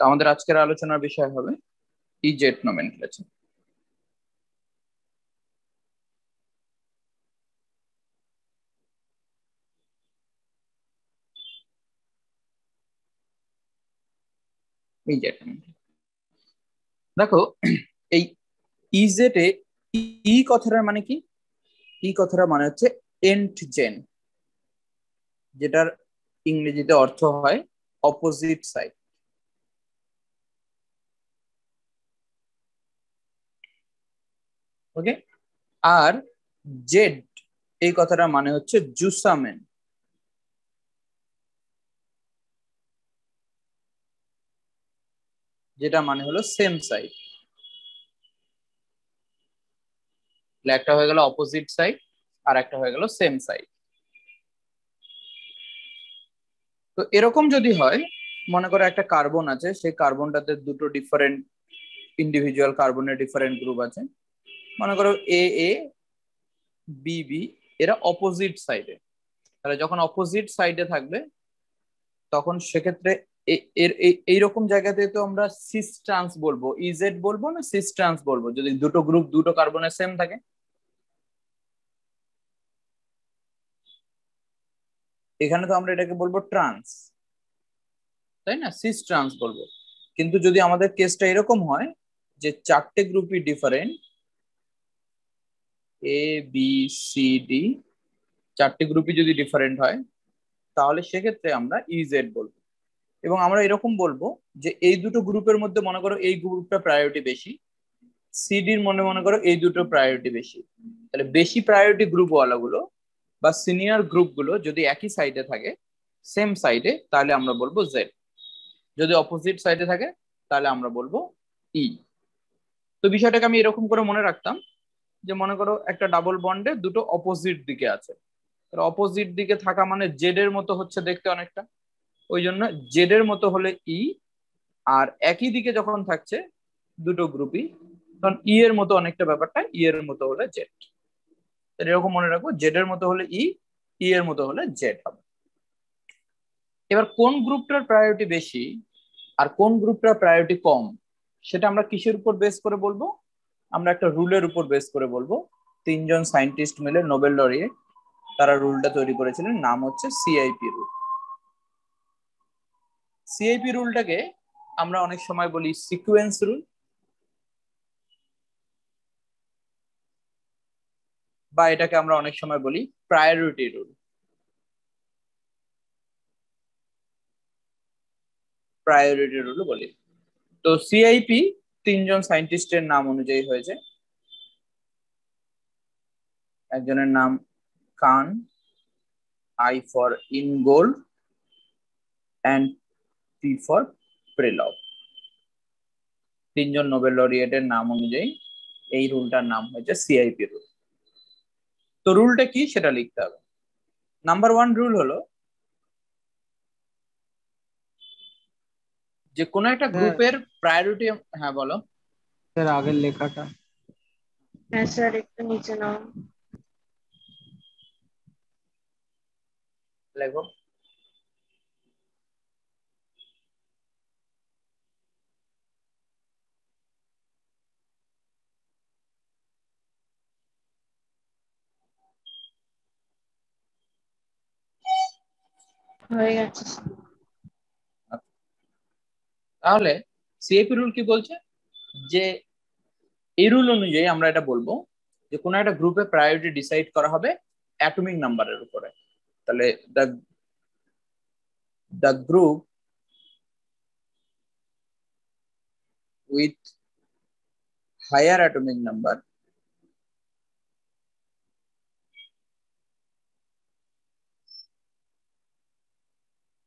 আমাদের আজকের আলোচনার বিষয় হবে ইজেড নোমেনক্লেচার। ইজেড দেখো, এই ইজেড এ ই কথাটার মানে কি? ই কথাটার মানে হচ্ছে এন্ড জেন, যেটার ইংরেজিতে অর্থ হয় অপোজিট সাইড। ওকে, আর জেড এই কথাটার মানে হচ্ছে জুসামেন, যেটা মানে হলো সেম সাইড। একটা হয়ে গেল অপোজিট সাইড আর একটা হয়ে গেল সেম সাইড। তো এরকম যদি হয়, মনে করো একটা কার্বন আছে, সেই কার্বনটাতে দুটো ডিফারেন্ট ইন্ডিভিজুয়াল কার্বনের ডিফারেন্ট গ্রুপ আছে। মনে করো এ এ বি বি, এরা অপোজিট সাইডে। তাহলে যখন অপোজিট সাইডে থাকবে তখন সেক্ষেত্রে এইরকম জায়গাতে তো আমরা সিস ট্রান্স বলবো, ইজেড বলবো না সিস ট্রান্স বলবো, যদি দুটো গ্রুপ দুটো কার্বনের সেম থাকে। এখানে তো আমরা এটাকে বলবো ট্রান্স, তাই না? সিস ট্রান্স বলবো। কিন্তু যদি আমাদের কেসটা এরকম হয় যে চারটে গ্রুপই different, A B C D, চারটে গ্রুপই যদি ডিফারেন্ট হয় তাহলে সেক্ষেত্রে আমরা ইজেড বলবো। এবং আমরা এরকম বলবো যে এই দুটো গ্রুপের মধ্যে মনে করো এই গ্রুপটা প্রায়োরিটি বেশি, সিডির মনে মনে করো এই দুটো প্রায়োরিটি বেশি। তাহলে বেশি প্রায়োরিটি গ্রুপ ওয়ালাগুলো বা সিনিয়র গ্রুপগুলো যদি একই সাইডে থাকে, সেম সাইডে, তাহলে আমরা বলবো জেড। যদি অপোজিট সাইডে থাকে তাহলে আমরা বলবো ই। তো বিষয়টাকে আমি এরকম করে মনে রাখতাম যে মনে করো একটা ডাবল বন্ডে দুটো অপোজিট দিকে আছে, অপোজিট দিকে থাকা মানে জেড এর মতো হচ্ছে দেখতে অনেকটা, ওই জন্য জেড এর মতো হলে ই, আর একই দিকে যখন থাকছে দুটো গ্রুপই তখন ই এর মতো অনেকটা ব্যাপারটা, ই এর মতো হলে জেড। এরকম মনে রাখবো, জেড এর মতো হলে ই, ই এর মতো হলে জেড হবে। এবার কোন গ্রুপটার প্রায়োরিটি বেশি আর কোন গ্রুপটার প্রায়োরিটি কম, সেটা আমরা কিসের উপর বেস করে বলবো? আমরা একটা রুলের উপর বেস করে বলবো। তিনজন সায়েন্টিস্ট মিলে, নোবেল লরিয়েট, তারা রুলটা তৈরি করেছিলেন, নাম হচ্ছে সিআইপি রুল। সিআইপি রুলটাকে আমরা অনেক সময় বলি সিকোয়েন্স রুল, বা এটাকে আমরা অনেক সময় বলি প্রায়োরিটি রুল। প্রায়োরিটি রুল বলি। তো সিআইপি তিনজন সায়েন্টিস্টের নাম অনুযায়ী হয়েছে। একজনের নাম Cahn, I for Ingold, and P for Prelog. তিনজন নোবেল লরিয়েটের নাম অনুযায়ী এই রুলটার নাম হয়েছে সিআইপি রুল। তো রুলটা কি সেটা লিখতে হবে। নাম্বার ওয়ান রুল হলো যে কোনো একটা স্যার, গ্রুপের প্রায়োরিটি। হ্যাঁ বলো। স্যার আগের লেখাটা। হ্যাঁ স্যার, একটু নিচে নাও। লেখো। হয়ে গেছে। তাহলে সিআইপি রুল কি বলছে? যে এই রুল অনুযায়ী আমরা এটা বলবো যে কোনো একটা গ্রুপে প্রায়োরিটি ডিসাইড করা হবে অ্যাটমিক নাম্বারের উপরে। তাহলে the the group with higher atomic number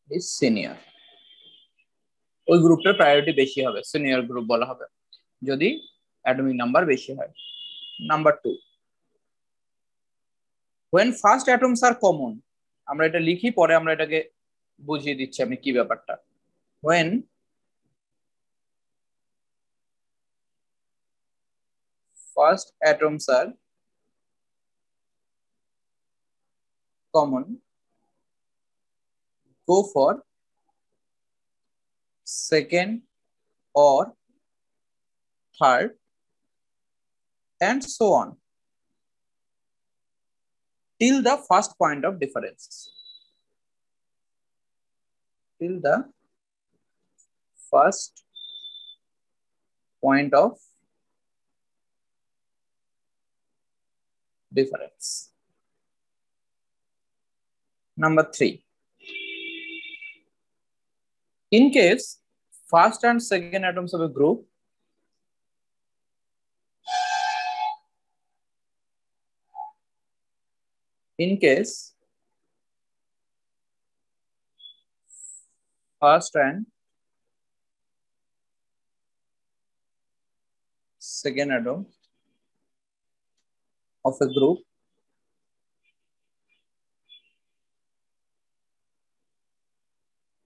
is senior. ওই গ্রুপটার প্রায়োরিটি বেশি হবে, সিনিয়র গ্রুপ বলা হবে যদি অ্যাটমিক নাম্বার বেশি হয়। Number two, when first atoms are common, আমরা এটা লিখি, পরে আমরা এটাকে বুঝিয়ে দিচ্ছি আমি কি ব্যাপারটা। when first atoms are common, go for second or third, and so on till the first point of difference. Till the first point of difference. Number 3. In case first and second atoms of a group first and second atom of a group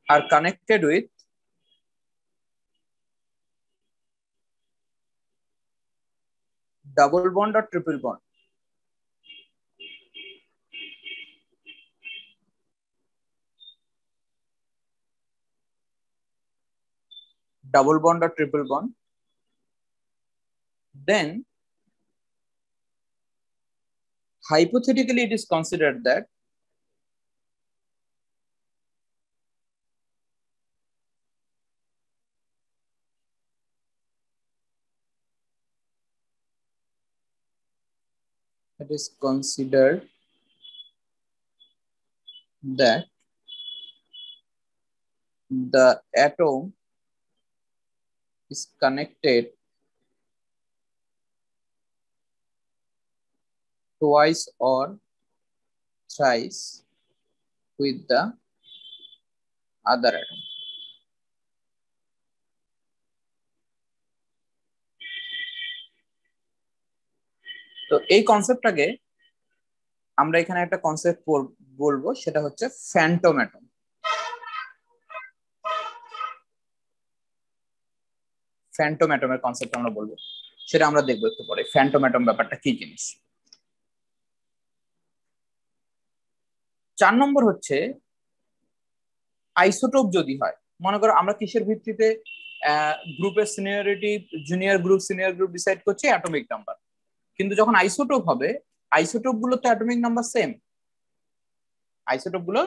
are connected with double bond or triple bond. Double bond or triple bond, then hypothetically it is considered that the atom is connected twice or thrice with the other atom. তো এই কনসেপ্টটাকে আমরা এখানে একটা concept বলবো, সেটা হচ্ছে Phantom atom. Phantom অ্যাটমের concept আমরা বলবো, সেটা আমরা দেখবো একটু পরে। ফ্যান্টম অ্যাটম ব্যাপারটা কি জিনিস। 4 নম্বর হচ্ছে আইসোটোপ যদি হয়। মনে করো আমরা কিসের ভিত্তিতে গ্রুপের seniority, junior group senior group decide করছি অ্যাটমিক নাম্বার, কিন্তু যখন আইসোটোপ হবে আইসোটোপ গুলো তো অ্যাটমিক নাম্বার সেম, আইসোটোপ গুলো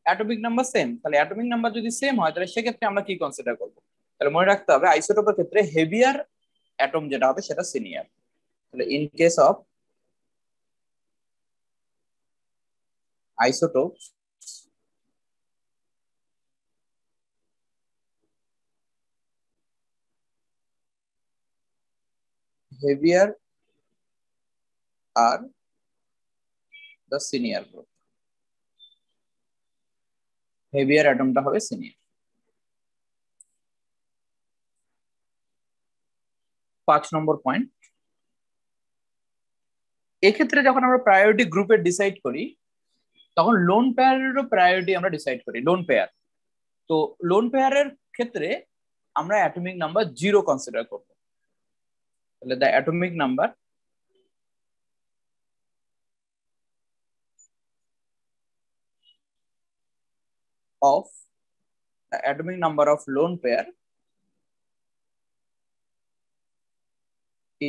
অ্যাটমিক নাম্বার সেম। তাহলে অ্যাটমিক নাম্বার যদি সেম হয় তাহলে সেক্ষেত্রে আমরা কি কনসিডার করবো? তাহলে মনে রাখতে হবে আইসোটোপের ক্ষেত্রে হেভিয়ার অ্যাটম যেটা হবে সেটা সিনিয়র। তাহলে in case of isotope heavier are the senior group, heavier atomটা হবে senior। 5 নম্বর পয়েন্ট, এক্ষেত্রে যখন আমরা প্রায়োরিটি গ্রুপে ডিসাইড করি তখন লোন পেয়ারেরও প্রায়োরিটি আমরা ডিসাইড করি। লোন পেয়ার, তো লোন পেয়ারের ক্ষেত্রে আমরা অ্যাটমিক নাম্বার 0 কনসিডার করব। তাহলে the atomic number of lone pair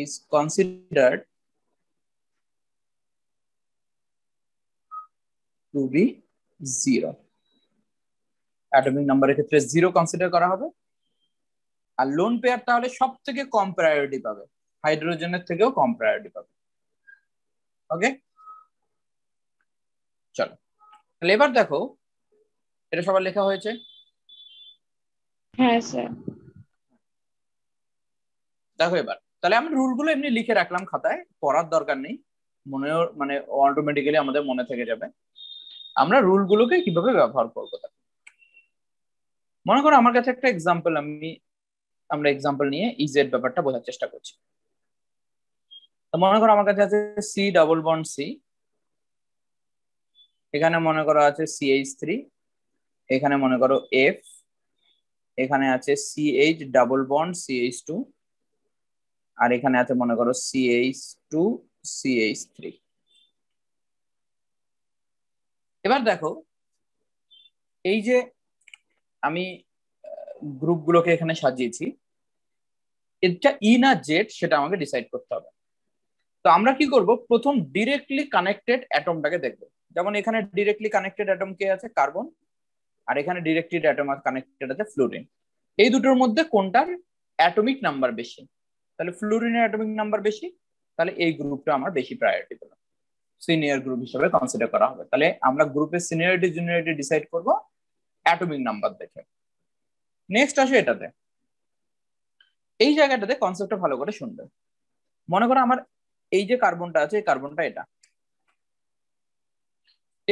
is considered to be 0। Atomic নাম্বারের ক্ষেত্রে 0 কনসিডার করা হবে। আর লোন পেয়ার তাহলে সব থেকে কম প্রায়োরিটি পাবে, হাইড্রোজেনের থেকেও কম প্রায়োরিটি পাবে। ওকে, চলো তাহলে এবার দেখো, এটা সবার লেখা হয়েছে? হ্যাঁ স্যার। দেখো এবার তাহলে আমরা রুলগুলো এমনি লিখে রাখলাম খাতায়, পড়ার দরকার নেই, মনেও মানে অটোমেটিক্যালি আমাদের মনে থেকে যাবে। আমরা রুলগুলোকে কিভাবে ব্যবহার করবো, মনে করো আমার কাছে একটা এক্সাম্পল, আমরা এক্সাম্পল নিয়ে ইজেড ব্যাপারটা বোঝার চেষ্টা করছি। তো মনে করো আমার কাছে আছে সি ডাবল বন্ড সি, এখানে মনে করো আছে CH3, এখানে মনে করো F, এখানে আছে CH ডাবল বন্ড CH2, আর এখানে আছে মনে করো CH2 CH3। এবার দেখো এই যে আমি গ্রুপগুলোকে এখানে সাজিয়েছি, এটা ই না জেড সেটা আমাকে ডিসাইড করতে হবে। তো আমরা কি করব, প্রথম ডিরেক্টলি কানেক্টেড অ্যাটমটাকে দেখবো। যেমন এখানে ডিরেক্টলি কানেক্টেড অ্যাটম কে আছে, কার্বন, আর এখানে ডিরেক্টলি অ্যাটম কানেক্টেড আছে ফ্লুরিন। এই দুটোর মধ্যে কোনটার অ্যাটমিক নাম্বার বেশি? তাহলে ফ্লুরিনের অ্যাটমিক নাম্বার বেশি, তাহলে এই গ্রুপটা আমার বেশি প্রায়োরিটি দেবো, সিনিয়র গ্রুপ হিসেবে কনসিডার করা হবে। তাহলে আমরা গ্রুপের সিনিয়রিটি জুনিয়রিটি ডিসাইড করব অ্যাটমিক নাম্বার দেখে। নেক্সট আসে এটাতে, এই জায়গাটাতে কনসেপ্টটা ভালো করে শুনবে। মনে করো আমার এই যে কার্বনটা আছে, এই কার্বনটা এটা,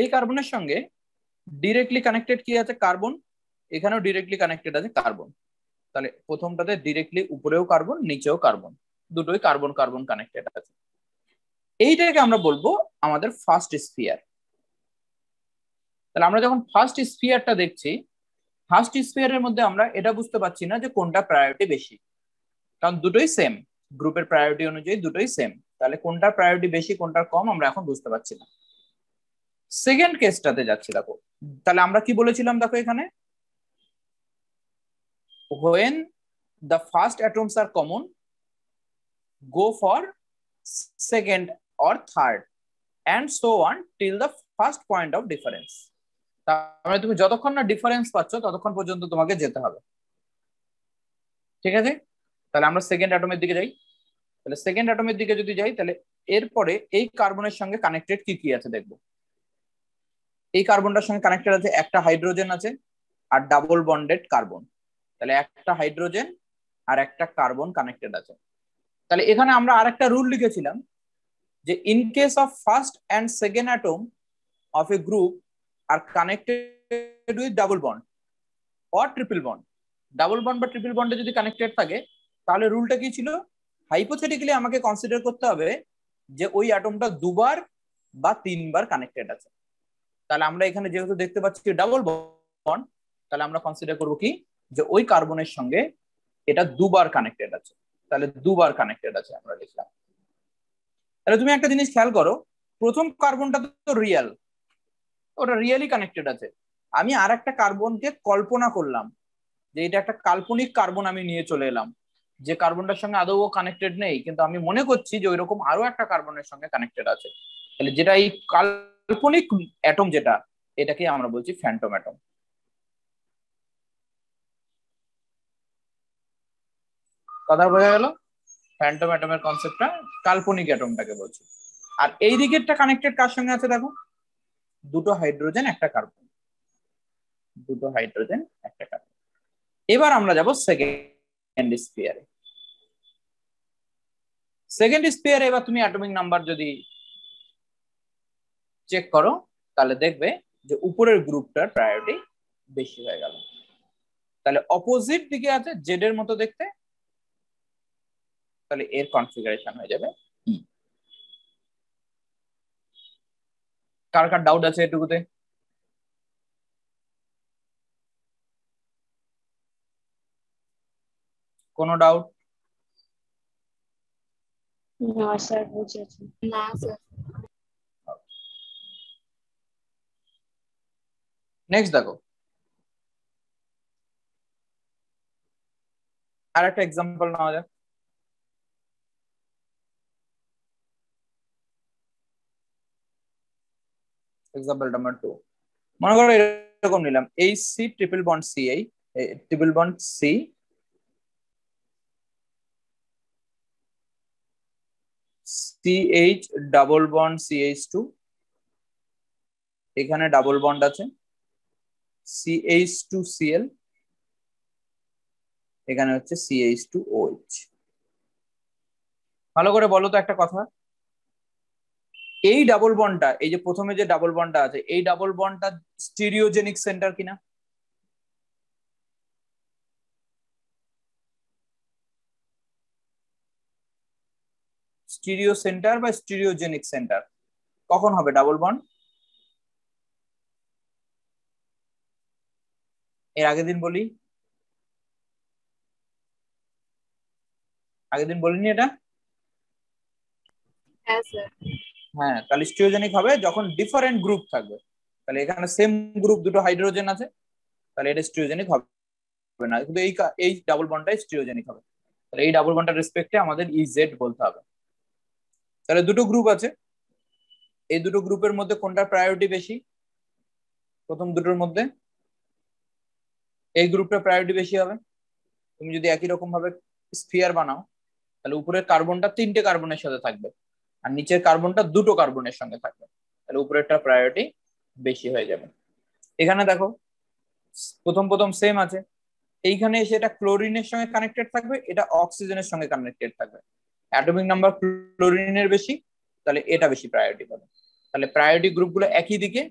এই কার্বনের সঙ্গে ডিরেক্টলি কানেক্টেড কি আছে, কার্বন, এখানেও ডিরেক্টলি কানেক্টেড আছে কার্বন। তাহলে প্রথমটাতে ডিরেক্টলি উপরেও কার্বন নিচেও কার্বন, দুটোই কার্বন কার্বন কানেক্টেড আছে। এইটাকে আমরা বলবো আমাদের ফার্স্ট স্ফিয়ার। তাহলে আমরা যখন ফার্স্ট স্ফিয়ারটা দেখছি, ফার্স্ট স্ফিয়ারের মধ্যে আমরা এটা বুঝতে পারছি না যে কোনটা প্রায়োরিটি বেশি, কারণ দুটোই সেম, গ্রুপের প্রায়োরিটি অনুযায়ী দুটোই সেম। তাহলে কোনটা প্রায়োরিটি বেশি কোনটা কম আমরা এখন বুঝতে পারছি না। সেকেন্ড কেসটাতে যাচ্ছি, দেখো। তাহলে আমরা কি বলেছিলাম, দেখো এখানে when the first atoms are common go for second or third and so on till the first point of difference। তাহলে তুমি যতক্ষণ না ডিফারেন্স পাচ্ছ ততক্ষণ পর্যন্ত তোমাকে যেতে হবে, ঠিক আছে? তাহলে আমরা সেকেন্ড অ্যাটমের দিকে যাই। তাহলে সেকেন্ড অ্যাটমের দিকে যদি যাই, তাহলে এরপরে এই কার্বনের সঙ্গে কানেক্টেড কি কি আছে দেখবো। এই কার্বনটার সঙ্গে কানেক্টেড আছে একটা হাইড্রোজেন আছে আর ডাবল বন্ডেড কার্বন। তাহলে একটা হাইড্রোজেন আর একটা কার্বন কানেক্টেড আছে। তাহলে এখানে আমরা আরেকটা রুল লিখেছিলাম যে in case of first and second atom of a group are connected with double bond or triple bond, double bond বা ট্রিপল বন্ডে যদি কানেক্টেড থাকে, তাহলে রুলটা কি ছিল, হাইপোথেটিক্যালি আমাকে কনসিডার করতে হবে যে ওই অ্যাটমটা দুবার বা তিনবার কানেক্টেড আছে। তাহলে আমরা এখানে যেহেতু দেখতে পাচ্ছি ডাবল বন্ড, তাহলে আমরা কনসিডার করব কি, যে ওই কার্বনের সঙ্গে এটা দুবার কানেক্টেড আছে, তাহলে দুবার কানেক্টেড আছে আমরা লিখলাম। তাহলে তুমি একটা জিনিস খেয়াল করো, প্রথম কার্বনটা তো রিয়েল, ওটা রিয়েলি কানেক্টেড আছে। আমি আর একটা কার্বনকে কল্পনা করলাম যে এটা একটা কাল্পনিক কার্বন আমি নিয়ে চলে এলাম, যে কার্বনটার সঙ্গে আদৌ কানেক্টেড নেই, কিন্তু আমি মনে করছি যে ওইরকম আরো একটা কার্বনের সঙ্গে কানেক্টেড আছে। তাহলে যেটা এই কাল্পনিক অ্যাটম যেটা, এটাকে আমরা বলছি ফ্যান্টম অ্যাটম। কথা বোঝা গেল? ফ্যান্টম অ্যাটমের কনসেপ্টটা কাল্পনিক অ্যাটমটাকে বলছি। আর এই দিকেরটা কানেক্টেড কার সঙ্গে আছে দেখো, দুটো হাইড্রোজেন একটা কার্বন, দুটো হাইড্রোজেন একটা কার্বন। এবার আমরা যাব সেকেন্ড স্ফিয়ারে। সেকেন্ড স্ফিয়ারে এবার তুমি অ্যাটমিক নাম্বার যদি চেক করো, তাহলে দেখবে যে উপরের গ্রুপটার প্রায়োরিটি বেশি হয়ে গেল। তাহলে অপোজিট দিকে আছে জেড এর মতো দেখতে, তাহলে এর কনফিগারেশন হয়ে যাবে ই। কার কার ডাউট আছে এটুকুতে? কোনো ডাউট? না স্যার, বুঝেছি। না স্যার। নেক্সট দেখো, আর একটা এক্সাম্পল নেওয়া যাক। এক্সাম্পল নাম্বার 2, মনে করো এরকম নিলাম H C triple bond C, এই triple bond C, CH double bond CH2, এখানে ডাবল বন্ড আছে CH2Cl, এখানে হচ্ছে CH2OH। ভালো করে বলো তো একটা কথা, এই ডাবল বন্ডটা, এই যে প্রথমে যে ডাবল বন্ডটা আছে, এই ডাবল বন্ডটা স্টিরিওজেনিক সেন্টার কিনা? স্টিরিও সেন্টার বা স্টিরিওজেনিক সেন্টার কখন হবে ডাবল বন্ড? এর আগের দিন বলি, আগের দিন বলিনি এটা? হ্যাঁ স্যার। হ্যাঁ, তাহলে স্টিরিওজেনিক হবে যখন ডিফারেন্ট গ্রুপ থাকবে। তাহলে এখানে সেম গ্রুপ দুটো হাইড্রোজেন আছে, তাহলে এটা স্টিরিওজেনিক হবে না, কিন্তু এই ডাবল বন্ডটাই স্টিরিওজেনিক হবে। তাহলে এই ডাবল বন্ডের রেসপেক্টে আমাদের ইজেড বলতে হবে। তাহলে দুটো গ্রুপ আছে, এই দুটো গ্রুপের মধ্যে কোনটার প্রায়োরিটি বেশি? প্রথম দুটোর মধ্যে এই গ্রুপটা প্রায়োরিটি বেশি হবে। তুমি যদি একই রকম ভাবে স্ফিয়ার বানাও তাহলে উপরের কার্বনটা 3টে কার্বনের সাথে থাকবে আর নিচের কার্বনটা 2টো কার্বনের সঙ্গে থাকবে, তাহলে উপরেরটা প্রায়োরিটি বেশি হয়ে যাবে। এখানে দেখো প্রথম প্রথম সেম আছে, এইখানে এসে এটা ক্লোরিনের সঙ্গে কানেক্টেড থাকবে, এটা অক্সিজেনের সঙ্গে কানেক্টেড থাকবে, অ্যাটমিক নাম্বার ক্লোরিনের বেশি, তাহলে এটা বেশি প্রায়োরিটি পাবে। তাহলে প্রায়োরিটি গ্রুপগুলো একই দিকে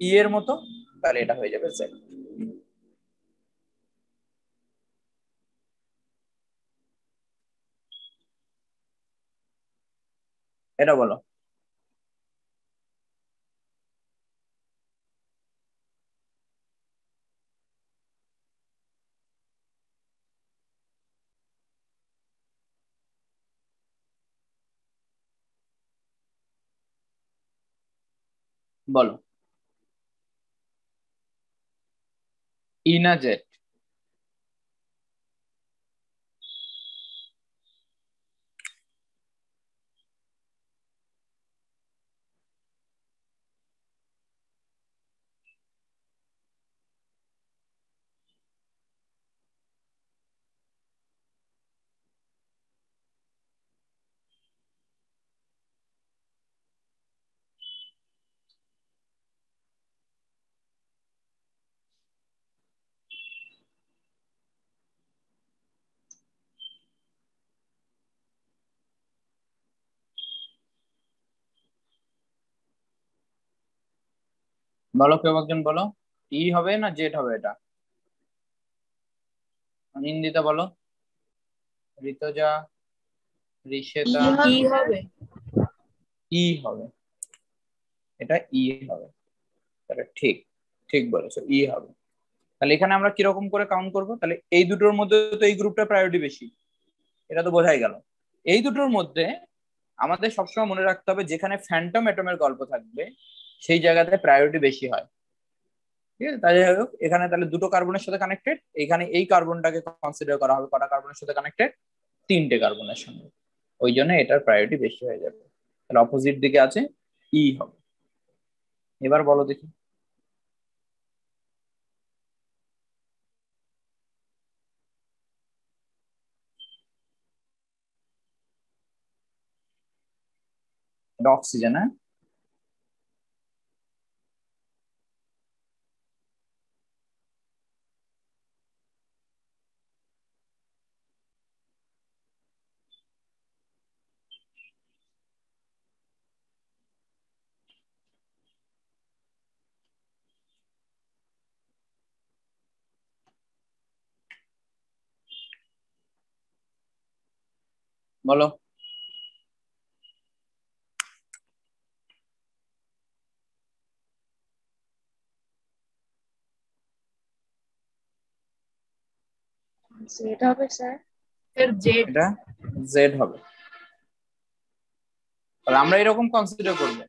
ই এর মতো, তাহলে এটা হয়ে যাবে জেড। এটা বলো। বলো ই না জেড? বলো কেউ একজন বলো, ই হবে না জেড হবে এটা? নিন্দিতা বলো, ঋতজা, ঋষেতা। কি হবে? ই হবে, এটা ই হবে। তাহলে ঠিক, ঠিক বলেছো, ই হবে। তাহলে এখানে আমরা কিরকম করে কাউন্ট করব? তাহলে এই দুটোর মধ্যে তো এই গ্রুপটা প্রায়োরিটি বেশি, এটা তো বোঝাই গেল। এই দুটোর মধ্যে আমাদের সবসময় মনে রাখতে হবে যেখানে ফ্যান্টম অ্যাটমের গল্প থাকবে সেই জায়গাতে প্রায়োরিটি বেশি হয়। ঠিক আছে, তাই হোক এখানে তাহলে দুটো কার্বনের সাথে কানেক্টেড, এখানে এই কার্বনটাকে কনসিডার করা হবে কটা কার্বনের সাথে কানেক্টেড? 3টে কার্বনের সঙ্গে, ওই জন্য এটার প্রায়োরিটি বেশি হয়ে যাবে। তাহলে অপোজিট দিকে আছে ই হবে। এবার বলো দেখি। এটা অক্সিজেন, হ্যাঁ? বলো। জেড হবে স্যার। Sir Z. এটা জেড হবে। তাহলে আমরা এরকম কনসিডার করবো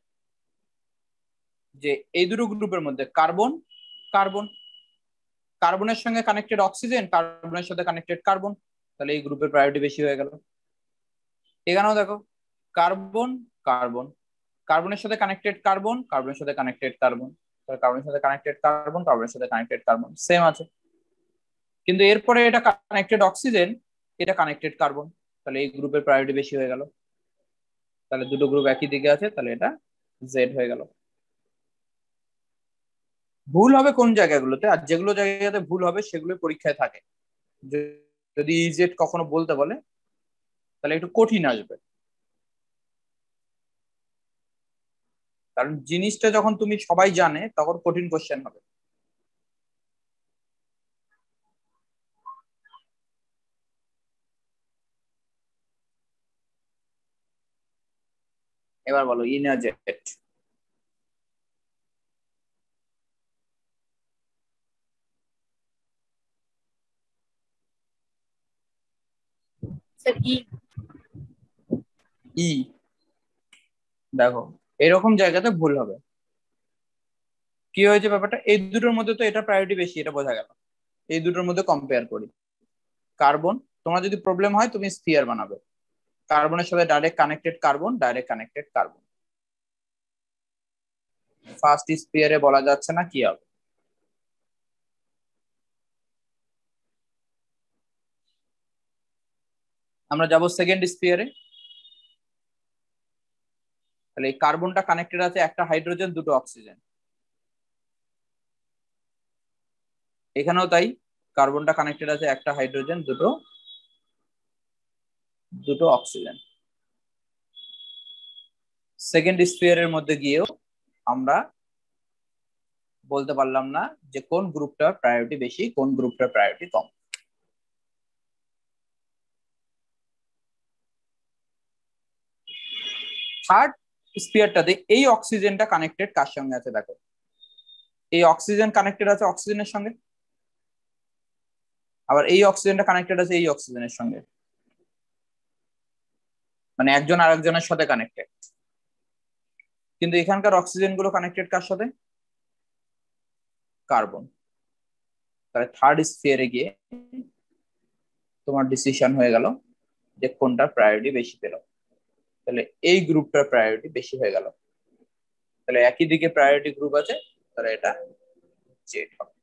যে এই দুটো গ্রুপের মধ্যে কার্বন কার্বন, কার্বনের সঙ্গে কানেক্টেড অক্সিজেন, কার্বনের সাথে কানেক্টেড কার্বন, তাহলে এই গ্রুপের প্রায়োরিটি বেশি হয়ে গেল। এখানেও দেখো কার্বন কার্বন, কার্বনের সাথে কানেক্টেড কার্বন, কার্বনের সাথে কানেক্টেড কার্বন, কার্বনের সাথে কানেক্টেড কার্বন, কার্বনের সাথে কানেক্টেড কার্বন, সেম আছে। কিন্তু এরপরে এটা কানেক্টেড অক্সিজেন, এটা কানেক্টেড কার্বন, তাহলে এই গ্রুপের প্রায়োরিটি বেশি হয়ে গেল। তাহলে দুটো গ্রুপ একই দিকে আছে, তাহলে এটা জেড হয়ে গেল। ভুল হবে কোন জায়গাগুলোতে, আর যেগুলো জায়গাতে ভুল হবে সেগুলো পরীক্ষায় থাকে। যদি ইজেড কখনো বলতে বলে তাহলে একটু কঠিন আসবে, কারণ জিনিসটা যখন তুমি সবাই জানে তখন কঠিন কোশ্চেন হবে। এবার বলো ইনার জেট। স্যার ই। ই, দেখো এরকম জায়গাতে ভুল হবে। কি হয়েছে ব্যাপারটা, এই দুটোর মধ্যে তো এটা প্রায়োরিটি বেশি, এটা বোঝা গেল। এই দুটোর মধ্যে কম্পেয়ার করি, কার্বন তোমার যদি প্রবলেম হয় তুমি স্ফিয়ার বানাবে, কার্বনের সাথে direct connected carbon, direct connected carbon. First স্ফিয়ারে বলা যাচ্ছে না কি হবে। আমরা যাব সেকেন্ড স্ফিয়ারে। তাহলে এই কার্বনটা কানেক্টেড আছে একটা হাইড্রোজেন দুটো অক্সিজেন, এখানেও তাই, কার্বনটা কানেক্টেড আছে একটা হাইড্রোজেন দুটো দুটো অক্সিজেন। সেকেন্ড স্ফিয়ারের মধ্যে গিয়েও আমরা বলতে পারলাম না যে কোন গ্রুপটার প্রায়োরিটি বেশি, কোন গ্রুপটার প্রায়োরিটি কম। থার্ড স্ফিয়ারটাতে এই অক্সিজেনটা কানেক্টেড কার সঙ্গে আছে দেখো, এই অক্সিজেন কানেক্টেড আছে অক্সিজেনের সঙ্গে, আবার এই অক্সিজেনটা কানেক্টেড আছে এই অক্সিজেনের সঙ্গে, মানে একজন আরেকজনের সাথে কানেক্টেড। কিন্তু এখানকার অক্সিজেন গুলো কানেক্টেড কার সাথে, কার্বন। তাহলে থার্ড স্ফিয়ারে গিয়ে তোমার ডিসিশন হয়ে গেল যে কোনটার প্রায়োরিটি বেশি পেল, তাহলে এই গ্রুপটার প্রায়োরিটি বেশি হয়ে গেল। তাহলে একই দিকে প্রায়োরিটি গ্রুপ আছে, তাহলে এটা জেড হবে।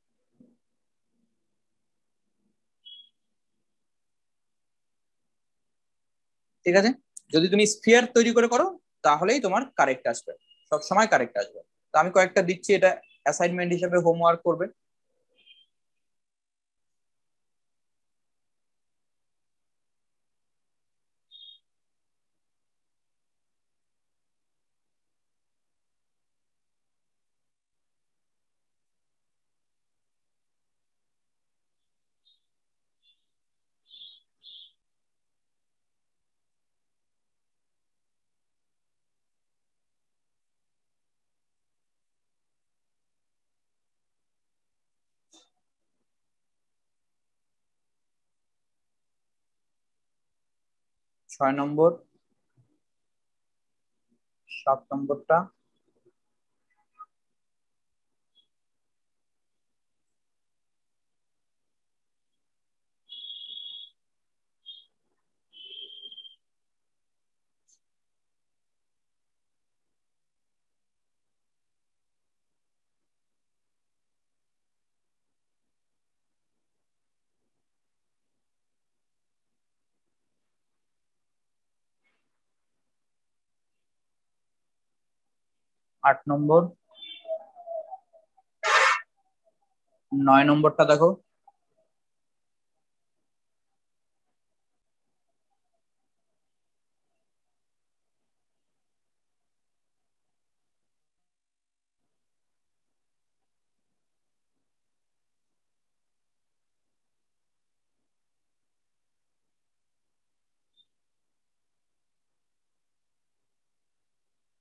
ঠিক আছে, যদি তুমি স্ফিয়ার তৈরি করে করো তাহলেই তোমার কারেক্ট আসবে, সব সময় কারেক্ট আসবে। তো আমি কয়েকটা দিচ্ছি, এটা অ্যাসাইনমেন্ট হিসেবে হোমওয়ার্ক করবে। ছয় নম্বর, 7 নম্বরটা, 8 নম্বর, 9 নম্বরটা দেখো,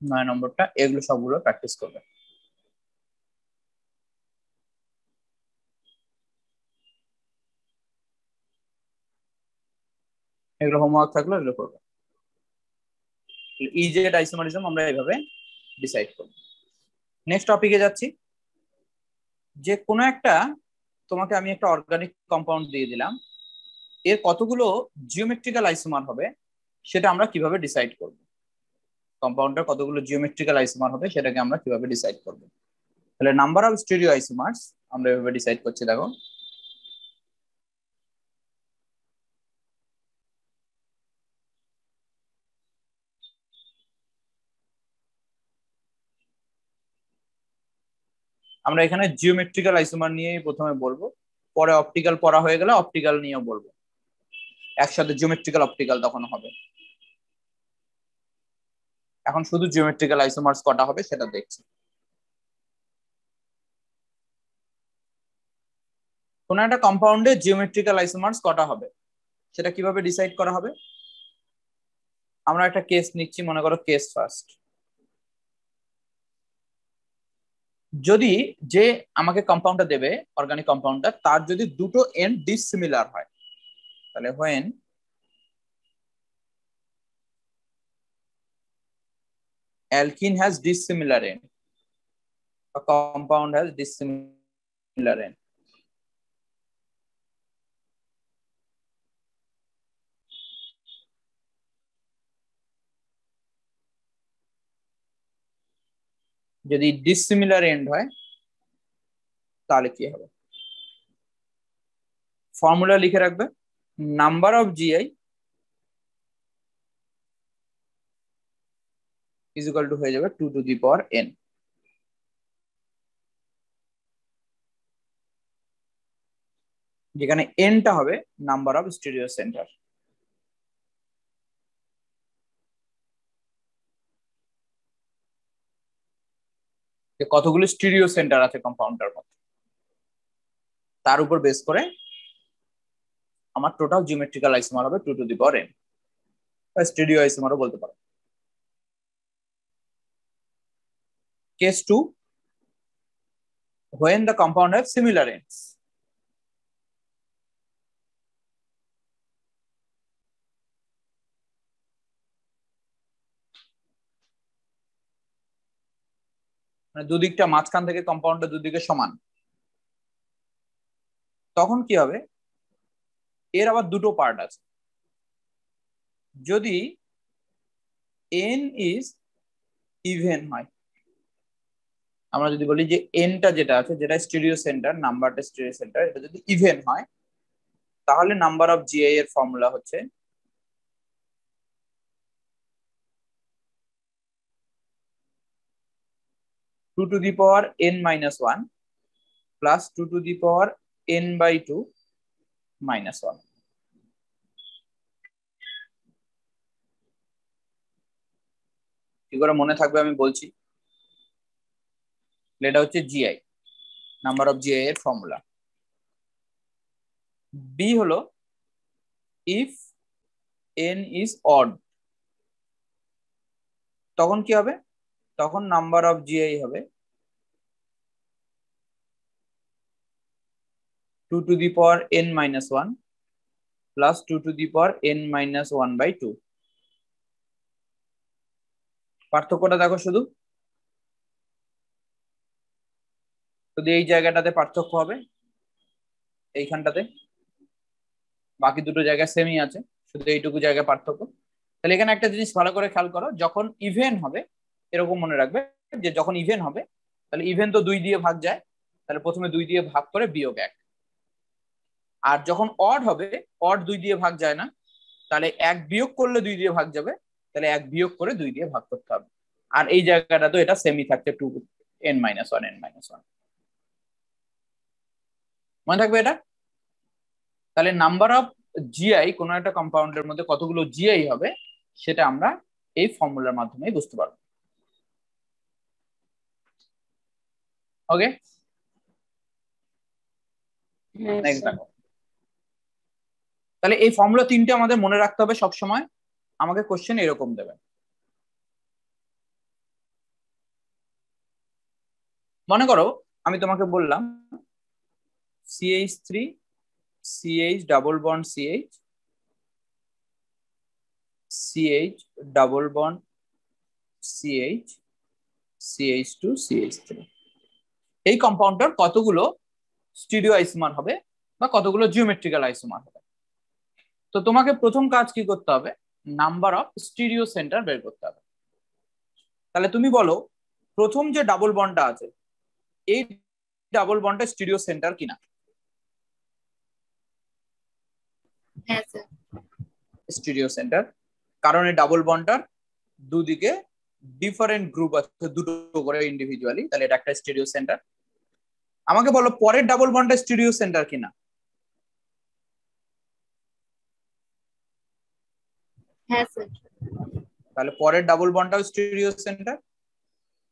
নয় নম্বরটা, এগুলো সবগুলো প্র্যাকটিস করবে। এগুলো হোমওয়ার্ক থাকলে এগুলো করবে। ইজেড আইসোমারিজম আমরা এইভাবে ডিসাইড করব। নেক্সট টপিকে যাচ্ছি, যে কোনো একটা, তোমাকে আমি একটা অর্গানিক কম্পাউন্ড দিয়ে দিলাম, এর কতগুলো জিওমেট্রিক্যাল আইসোমার হবে সেটা আমরা কিভাবে ডিসাইড করব। কম্পাউন্ডের কতগুলো জিওমেট্রিক্যাল আইসোমার হবে সেটাকে আমরা কিভাবে ডিসাইড করব। তাহলে নাম্বার অফ স্টেরিও আইসোমার্স আমরা এভাবে ডিসাইড করছি দেখো, আমরা এখানে জিওমেট্রিক্যাল আইসোমার নিয়েই প্রথমে বলবো, পরে অপটিক্যাল পড়া হয়ে গেলে অপটিক্যাল নিয়েও বলবো, একসাথে জিওমেট্রিক্যাল অপটিক্যাল তখন হবে। এখন শুধু জিওমেট্রিক্যাল আইসোমার্স কটা হবে সেটা দেখছি। কোন একটা কম্পাউন্ডে জিওমেট্রিক্যাল আইসোমার্স কটা হবে সেটা কিভাবে ডিসাইড করা হবে। আমরা একটা কেস নিচ্ছি, মনে করো কেস ফার্স্ট। যদি যে আমাকে কম্পাউন্ডটা দেবে অর্গানিক কম্পাউন্ডটা, তার যদি দুটো এন্ড ডিসিমিলার হয়, তাহলে when alkene has dissimilar end, a compound has dissimilar end, যদি ডিসিমিলার এন্ড হয় তাহলে কি হবে? ফর্মুলা লিখে রাখবে, number of GI is equal to হয়ে যাবে 2 টু দি পাওয়ার n, যেখানে nটা হবে নাম্বার অফ স্টিরিও সেন্টার। কতগুলো স্টিরিও সেন্টার আছে কম্পাউন্ডের মধ্যে, তার উপর বেস করে আমার টোটাল জিওমেট্রিক্যাল আইসোমার হবে 2 টু দি পাওয়ার n, বা স্টিরিও আইসোমারও বলতে পারো। Case 2, when the compound have similar ends. মানে দুদিকটা মাঝখান থেকে কম্পাউন্ডের দুদিকে সমান, তখন কি হবে? এর আবার দুটো পার্ট আছে। যদি n ইজ ইভেন হয়, আমরা যদি বলি যে nটা যেটা আছে, যেটা স্টিরিও সেন্টার, নাম্বারটা স্টিরিও সেন্টার, এটা যদি ইভেন হয় তাহলে নাম্বার অফ জিআই এর ফর্মুলা হচ্ছে two to the power n-1 plus 2 to the power n/2 -1। কি করে মনে থাকবে আমি বলছি। এটা হচ্ছে জিআই, নাম্বার অফ জিআই এর ফর্মুলা। বি হলো ইফ n ইজ অড, তখন কি হবে? তখন নাম্বার অফ জিআই হবে 2 to the power n-1 plus 2 to the power n-1/2। পার্থক্যটা দেখো শুধু, যদি এই জায়গাটাতে পার্থক্য হবে, এইখানটাতে, বাকি দুটো জায়গায় সেমই আছে, শুধু এইটুকু জায়গায় পার্থক্য। তাহলে এখানে একটা জিনিস ভালো করে খেয়াল করো, যখন ইভেন হবে এরকম মনে রাখবে যে যখন ইভেন হবে তাহলে ইভেন তো 2 দিয়ে ভাগ যায়, তাহলে প্রথমে 2 দিয়ে ভাগ করে বিয়োগ 1। আর যখন অড হবে, অড 2 দিয়ে ভাগ যায় না, তাহলে 1 বিয়োগ করলে 2 দিয়ে ভাগ যাবে, তাহলে 1 বিয়োগ করে 2 দিয়ে ভাগ করতে হবে। আর এই জায়গাটা তো এটা সেমই থাকছে, 2 n-1 n-1, মনে থাকবে এটা। তাহলে নাম্বার অফ জিআই কোনো একটা কম্পাউন্ডের মধ্যে কতগুলো জিআই হবে সেটা আমরা এই ফর্মুলার মাধ্যমে বুঝতে পারবো। ওকে, নেক্সট দেখো। তাহলে এই ফর্মুলা 3টে আমাদের মনে রাখতে হবে সব সময়। আমাকে কোশ্চেন এরকম দেবে, মনে করো আমি তোমাকে বললাম CH3 CH double bond CH CH double bond CH CH2 CH3, এই কম্পাউন্ডটার কতগুলো স্টিরিও আইসোমার হবে বা কতগুলো জিওমেট্রিক্যাল আইসোমার হবে। তো তোমাকে প্রথম কাজ কি করতে হবে? নাম্বার অফ স্টিরিও সেন্টার বের করতে হবে। তাহলে তুমি বলো প্রথম যে ডাবল বন্ডটা আছে এই ডাবল বন্ডটা স্টিরিও সেন্টার কিনা? হ্যাঁ স্যার। স্টিরিও সেন্টার, কারণ এই ডাবল বন্ডটার দুদিকে ডিফারেন্ট গ্রুপ আছে, দুটো করে ইন্ডিভিজুয়ালি, তাহলে এটা একটা স্টিরিও সেন্টার। আমাকে বলো পরের ডাবল বন্ডটা স্টিরিও সেন্টার কিনা? হ্যাঁ স্যার। তাহলে পরের ডাবল বন্ডটাও স্টিরিও সেন্টার,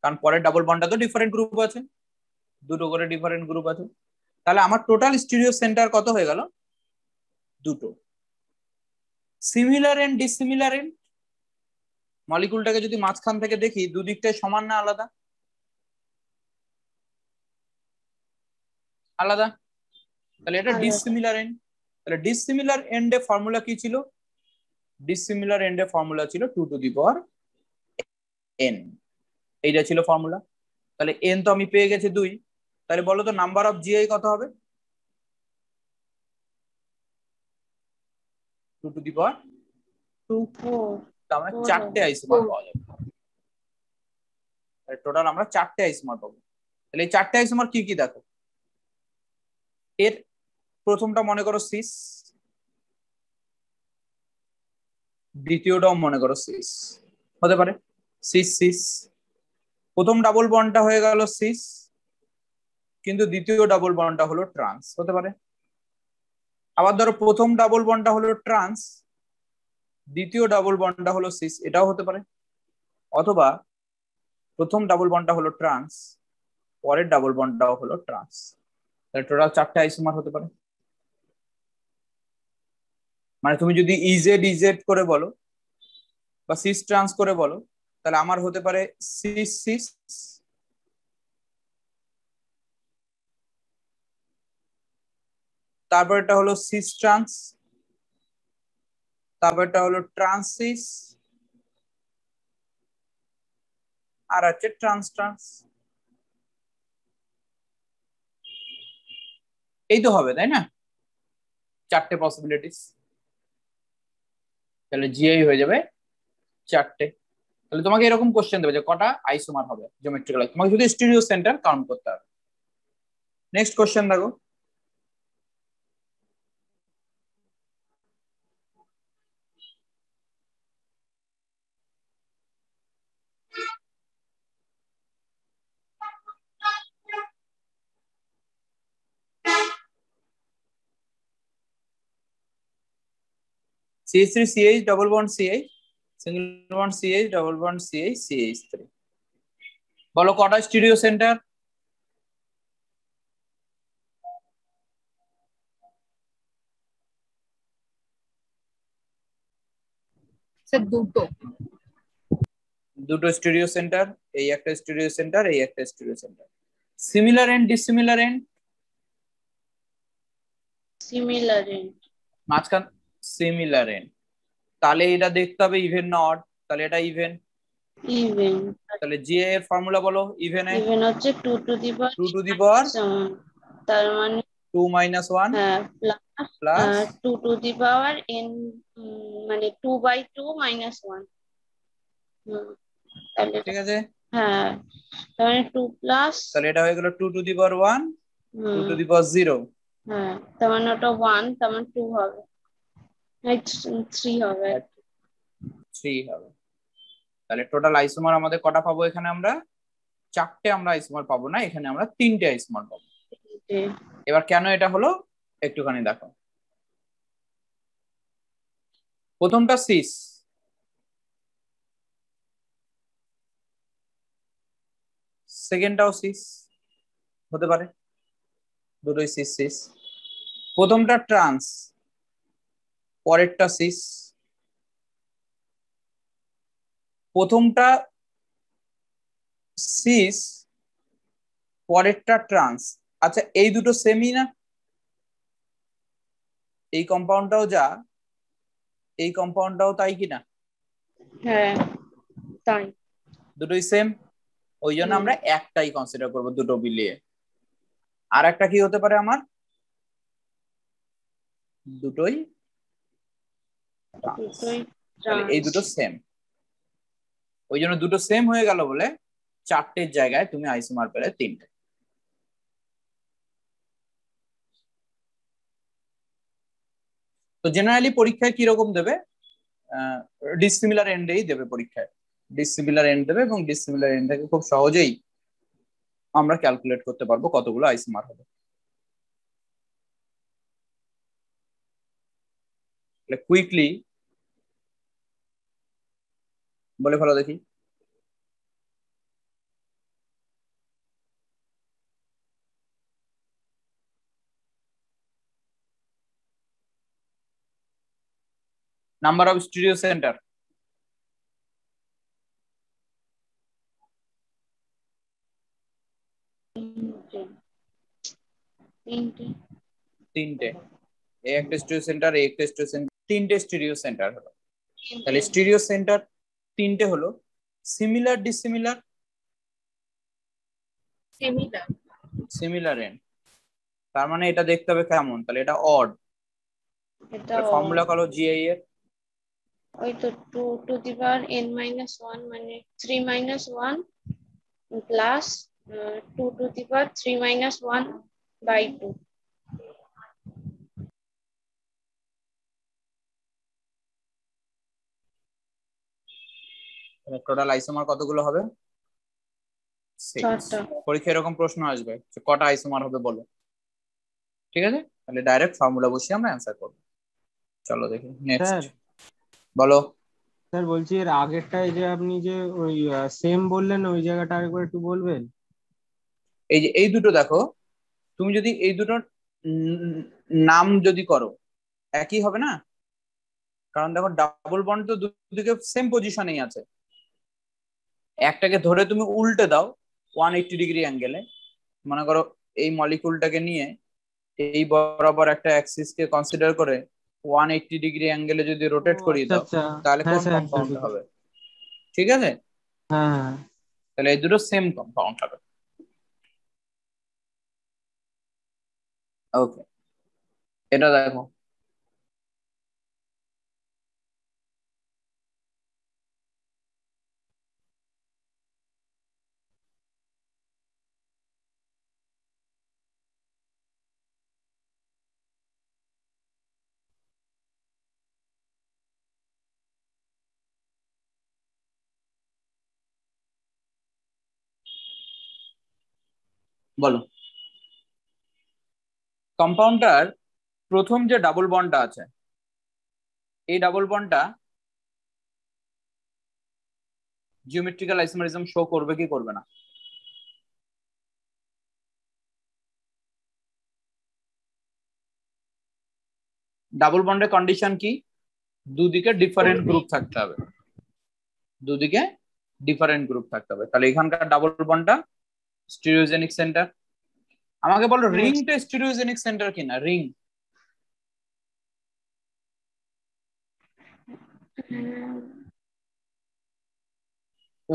কারণ পরের ডাবল বন্ডটা তো ডিফারেন্ট গ্রুপ আছে, দুটো করে ডিফারেন্ট গ্রুপ আছে। তাহলে আমার টোটাল স্টিরিও সেন্টার কত হয়ে গেল? দুটো। সিমিলার এন্ড ডিসিমিলার এন্ড, মলিকুলটাকে যদি মাঝখান থেকে দেখি দুদিকটাই সমান না আলাদা? আলাদা। তাহলে এটা ডিসিমিলার এন্ড। তাহলে ডিসিমিলার এন্ডে ফর্মুলা কি ছিল? ডিসিমিলার এন্ডে ফর্মুলা ছিল 2 টু দি পাওয়ার n, এইটা ছিল ফর্মুলা। তাহলে n তো আমি পেয়ে গেছি 2, তাহলে বলো তো নাম্বার অফ জিআই কত হবে? 2 টু দি পাওয়ার 2। তার মানে 4টে আইসোমার পাওয়া যাবে। টোটাল আমরা 4টে আইসোমার পাবো। তাহলে এই 4টে আইসোমার কি কি দেখো, এর প্রথমটা মনে করো সিস, দ্বিতীয়টাও মনে করো সিস, হতে পারে সিস সিস। প্রথম ডাবল বন্ডটা হয়ে গেল সিস, কিন্তু দ্বিতীয় ডাবল বন্ডটা হলো ট্রান্স, হতে পারে। আবার ধরো প্রথম ডাবল বন্ডটা হলো ট্রান্স, দ্বিতীয় ডাবল বন্ডটা হলো সিস, এটাও হতে পারে। অথবা প্রথম ডাবল বন্ডটা হলো ট্রান্স, পরের ডাবল বন্ডটাও হলো ট্রান্স। তাহলে টোটাল 4টে আইসোমার হতে পারে। মানে তুমি যদি ইজেড ইজেড করে বলো বা সিস ট্রান্স করে বলো, তাহলে আমার হতে পারে সিস সিস, তারপর এটা হলো সিস ট্রান্স, তারপর এটা হলো ট্রান্সিস, আর আছে ট্রান্স ট্রান্স। এই তো হবে, তাই না? 4টে পসিবিলিটিস। তাহলে জিআই হয়ে যাবে 4টে। তাহলে তোমাকে এরকম কোশ্চেন দেবে যে কটা আইসোমার হবে জিওমেট্রিক্যাল, তোমাকে শুধু স্টিরিও সেন্টার কাউন্ট করতে হবে। নেক্সট কোশ্চেন দেখো, CH3 CH double bond CH single bond CH double bond CH CH3, বলো কটা স্টিরিও সেন্টার? স্যার দুটো। দুটো স্টিরিও সেন্টার, এই একটা স্টিরিও সেন্টার, এই একটা stereo centre. Similar end dissimilar end? Similar end. মাঝখান সিমিলার এন্ড, তাহলে এটা দেখতে হবে ইভেন না অড, তাহলে এটা ইভেন। ইভেন। তাহলে জি এর ফর্মুলা বলো ইভেন এ। ইভেন হচ্ছে 2 to the power 2 to the power 7, তার মানে 2 minus 1 হ্যাঁ plus plus 2 to the power n, মানে 2/2 minus 1। তাহলে ঠিক আছে, হ্যাঁ, তার মানে 2 প্লাস, তাহলে এটা হয়ে গেল 2 to the power 1 2 to the power 0। হ্যাঁ তার মানে ওটা 1, তার মানে 2 হবে, 3 হবে। 3 হবে। তাহলে টোটাল আইসোমার আমাদের কটা পাবো এখানে? আমরা 4টে আমরা আইসোমার পাবো না, এখানে আমরা 3টে আইসোমার পাবো। এবার কেন এটা হলো একটুখানি দেখো। প্রথমটা সিস, সেকেন্ডটাও সিস, হতে পারে, দুটোই সিস সিস। প্রথমটা ট্রান্স, পরেরটা সিস। প্রথমটা সিস, পরেরটা ট্রান্স। আচ্ছা এই দুটো সেমই না? এই কম্পাউন্ডটাও যা, এই কম্পাউন্ডটাও তাই কিনা? হ্যাঁ তাই। দুটোই সেম, ওই জন্য আমরা একটাই কনসিডার করবো দুটো মিলিয়ে। আর একটা কি হতে পারে আমার? দুটোই ট্রান্স। তাহলে এই দুটো সেম, ওই জন্য দুটো সেম হয়ে গেল বলে 4টের জায়গায় তুমি আইসোমার পেলে 3টে। তো জেনারেলি পরীক্ষায় কি রকম দেবে? ডিসিমিলার এন্ডেই দেবে পরীক্ষায়, ডিসিমিলার এন্ড দেবে, এবং ডিসিমিলার এন্ড থেকে খুব সহজেই আমরা ক্যালকুলেট করতে পারবো কতগুলো আইসোমার হবে। কুইকলি বলে ফেলো দেখি। Number of stereo centre? তিনটে। এই একটা স্টিরিও সেন্টার, এই একটা স্টিরিও সেন্টার, 3টে স্টিরিও সেন্টার হলো। তাহলে স্টিরিও সেন্টার 3টে হলো। Similar dissimilar? Similar. Similar end, তার মানে এটা দেখতে হবে কেমন? তাহলে এটা অড। এটা ফর্মুলা করো জিআই এর। ওই তো 2 টু দি পাওয়ার n - 1 মানে 3 - 1 plus 2 to the power 3 minus 1 by 2. Total isomer কতগুলো হবে? 6। 6টা। পরীক্ষায় এরকম প্রশ্ন আসবে যে কটা আইসোমার হবে বলো। ঠিক আছে, তাহলে ডাইরেক্ট ফর্মুলা বসিয়ে আমরা অ্যান্সার করব। চলো দেখি নেক্সট। স্যার বলো। স্যার বলছি এর আগেরটায় যে আপনি যে ওই সেম বললেন ওই জায়গাটা আরেকবার একটু বলবেন। এই যে এই দুটো দেখো, তুমি যদি এই দুটোর নাম যদি করো একই হবে না, কারণ দেখো ডাবল বন্ড তো দুদিকে সেম পজিশনেই আছে। একটাকে ধরে তুমি উল্টে দাও 180 ডিগ্রি অ্যাঙ্গেলে, মনে করো এই মলিকুলটাকে নিয়ে এই বরাবর একটা অ্যাক্সিস কে কনসিডার করে 180 ডিগ্রি অ্যাঙ্গেলে যদি ও রোটেট করিয়ে আচ্ছা দাও, আচ্ছা। তাহলে হ্যাঁ কোন স্যার একটু কম্পাউন্ড হবে? ঠিক আছে, হ্যাঁ হ্যাঁ। তাহলে এই দুটো সেম কম্পাউন্ড হবে। ওকে, এটা দেখো। বলো, কম্পাউন্ডটার প্রথম যে ডাবল বন্ডটা আছে, এই ডাবল বন্ডটা জিওমেট্রিক্যাল আইসোমারিজম শো করবে কি করবে না? ডাবল বন্ডের কন্ডিশন কি? দুদিকে ডিফারেন্ট গ্রুপ থাকতে হবে, দুদিকে ডিফারেন্ট গ্রুপ থাকতে হবে। তাহলে এখানকার ডাবল বন্ডটা স্টিরিওজেনিক সেন্টার। আমাকে বলো রিংটা স্টিরিওজেনিক সেন্টার কিনা? রিং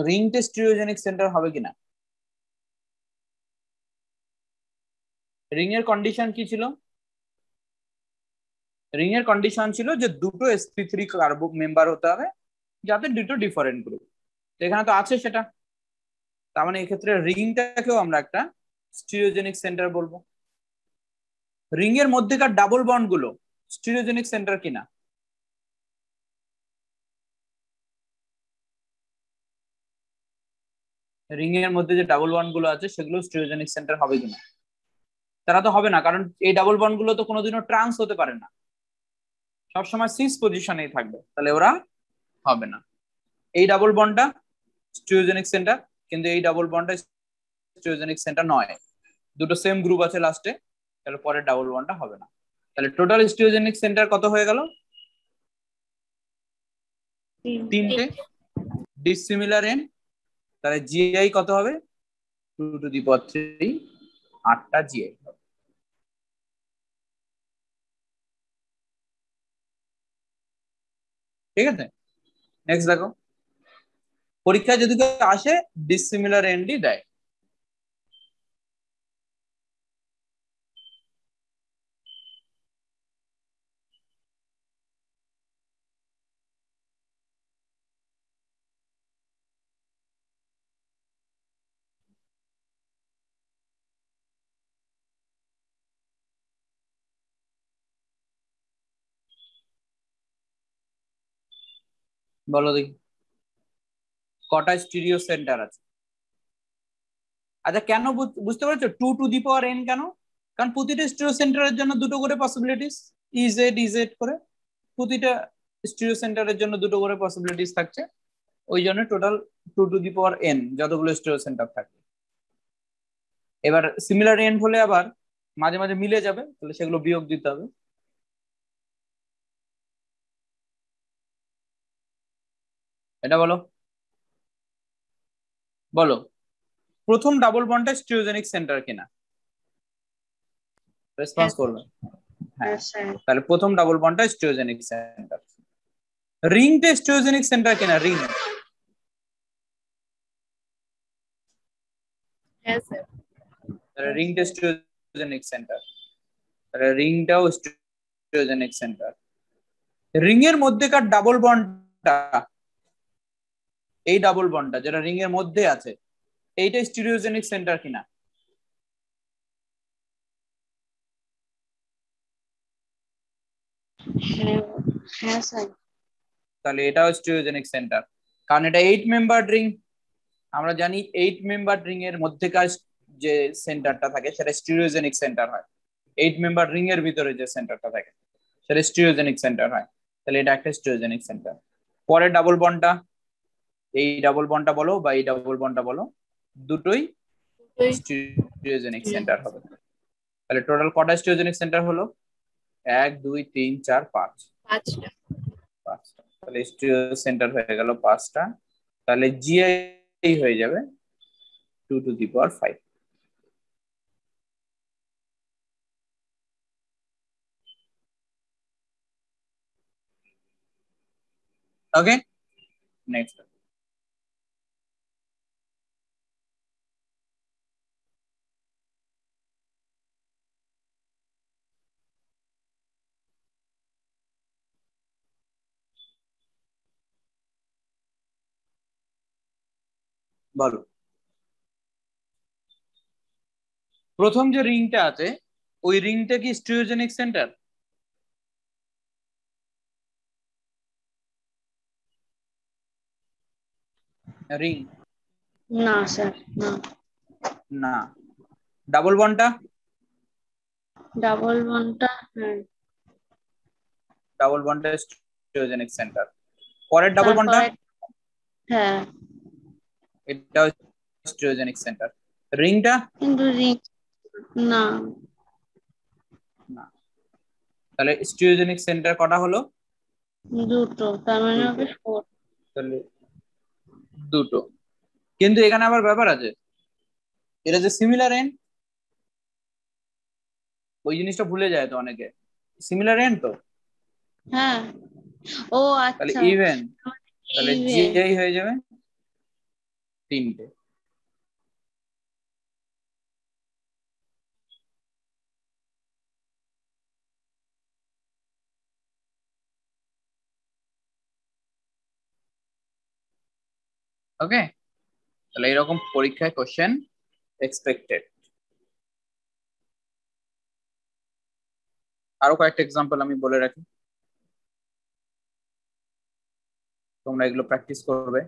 রিংটা স্টিরিওজেনিক সেন্টার হবে কিনা? রিং এর কন্ডিশন কি ছিল? রিং এর কন্ডিশন ছিল যে দুটো sp3 কার্বো মেম্বার হতে হবে, যাতে দুটো ডিফারেন্ট গ্রুপ। এখানে তো আছে সেটা, তার মানে এক্ষেত্রে রিংটাকেও আমরা একটা স্টিরিওজেনিক সেন্টার বলবো। রিং এর মধ্যেকার ডাবল বন্ড গুলো স্টিরিওজেনিক সেন্টার কিনা? রিং এর মধ্যে যে ডাবল বন্ড গুলো আছে সেগুলো স্টিরিওজেনিক সেন্টার হবে কিনা? তারা তো হবে না, কারণ এই ডাবল বন্ড গুলো তো কোনোদিনও ট্রান্স হতে পারে না, সবসময় সিস পজিশনেই থাকবে, তাহলে ওরা হবে না। এই ডাবল বন্ডটা স্টিরিওজেনিক সেন্টার, কিন্তু এই ডাবল বন্ডটা স্টিরিওজেনিক সেন্টার নয়, দুটো সেম গ্রুপ আছে লাস্টে, তাহলে পরের ডাবল বন্ডটা হবে না। তাহলে টোটাল স্টিরিওজেনিক সেন্টার কত হয়ে গেল? 3টে ডিসিমিলার এন্ড। তাহলে জিআই কত হবে? 2 to the power 3, 8টা জিআই হবে। ঠিক আছে, নেক্সট দেখো। পরীক্ষা যদি আসে ডিসিমিলার এন্ডই দেয়। বলো দেখি কটা স্টিরিও সেন্টার আছে? আচ্ছা কেন বুঝতে পারছো 2 to the power n কেন? কারণ প্রতিটা স্টিরিও সেন্টারের জন্য দুটো করে পসিবিলিটিস, ইজেড ইজেড করে প্রতিটা স্টিরিও সেন্টারের জন্য দুটো করে পসিবিলিটিস থাকছে, ওই জন্য total 2 to the power n যতগুলো স্টিরিও সেন্টার থাকে। এবার সিমিলার এন হলে আবার মাঝে মাঝে মিলে যাবে, তাহলে সেগুলো বিয়োগ দিতে হবে। এটা বলো, বলো প্রথম ডাবল বন্ডটা স্টিরিওজেনিক সেন্টার কিনা? রেসপন্স করবে। হ্যাঁ, তাহলে প্রথম ডাবল বন্ডটা স্টিরিওজেনিক সেন্টার। রিংটা স্টিরিওজেনিক সেন্টার কিনা? রিং রিংটা স্টিরিওজেনিক সেন্টার, তাহলে রিংটাও স্টিরিওজেনিক সেন্টার। রিং এর মধ্যেকার ডাবল বন্ডটা, এই ডাবল বন্ডটা যেটা রিং এর মধ্যে আছে, এইটা স্টিরিওজেনিক সেন্টার কিনা? হ্যাঁ হ্যাঁ স্যার। তাহলে এটাও স্টিরিওজেনিক সেন্টার, কারণ এটা 8 মেম্বার রিং। আমরা জানি 8 মেম্বার রিং এর মধ্যেকার যে সেন্টারটা থাকে সেটা স্টিরিওজেনিক সেন্টার হয়। 8 মেম্বার রিং এর ভিতরে যে সেন্টারটা থাকে সেটা স্টিরিওজেনিক সেন্টার হয়। তাহলে এটা একটা স্টিরিওজেনিক সেন্টার। পরে ডাবল বন্ডটা, এই ডাবল বন্ডটা বলো বা এই ডাবল বন্ডটা বলো, দুটোই স্টিরিওজেনিক সেন্টার হবে। তাহলে টোটাল কটা স্টিরিওজেনিক সেন্টার হলো? 1 2 3 4 5, 5টা। তাহলে স্টিরিও সেন্টার হয়ে গেল 5টা। তাহলে জিআই হয়ে যাবে 2 to the power 5। Okay, next. বলো, প্রথম যে রিংটা আছে ওই রিংটা কি স্টিরিওজেনিক সেন্টার? রিং না স্যার না। না। ডাবল বন্ডটা? ডাবল বন্ডটা হ্যাঁ। ডাবল বন্ডটা স্টিরিওজেনিক সেন্টার। পরের ডাবল বন্ডটা? তারপরে হ্যাঁ। এটাও স্টিরিওজেনিক সেন্টার। রিংটা? কিন্তু রিং না। না। তাহলে স্টিরিওজেনিক সেন্টার কটা হলো? দুটো, তার মানে হবে 4। তাহলে দুটো। কিন্তু এখানে আবার ব্যাপার আছে, এটা যে সিমিলার এন্ড, ওই জিনিসটা ভুলে যায় তো অনেকে। সিমিলার এন্ড তো, হ্যাঁ। ও তাহলে আচ্ছা। ইভেন, তাহলে ইভেন। জিআই হয়ে যাবে 3টে। ওকে, তাহলে এরকম পরীক্ষায় কোশ্চেন এক্সপেক্টেড। আরো কয়েকটা এক্সাম্পল আমি বলে রাখি, তোমরা এগুলো প্র্যাকটিস করবে।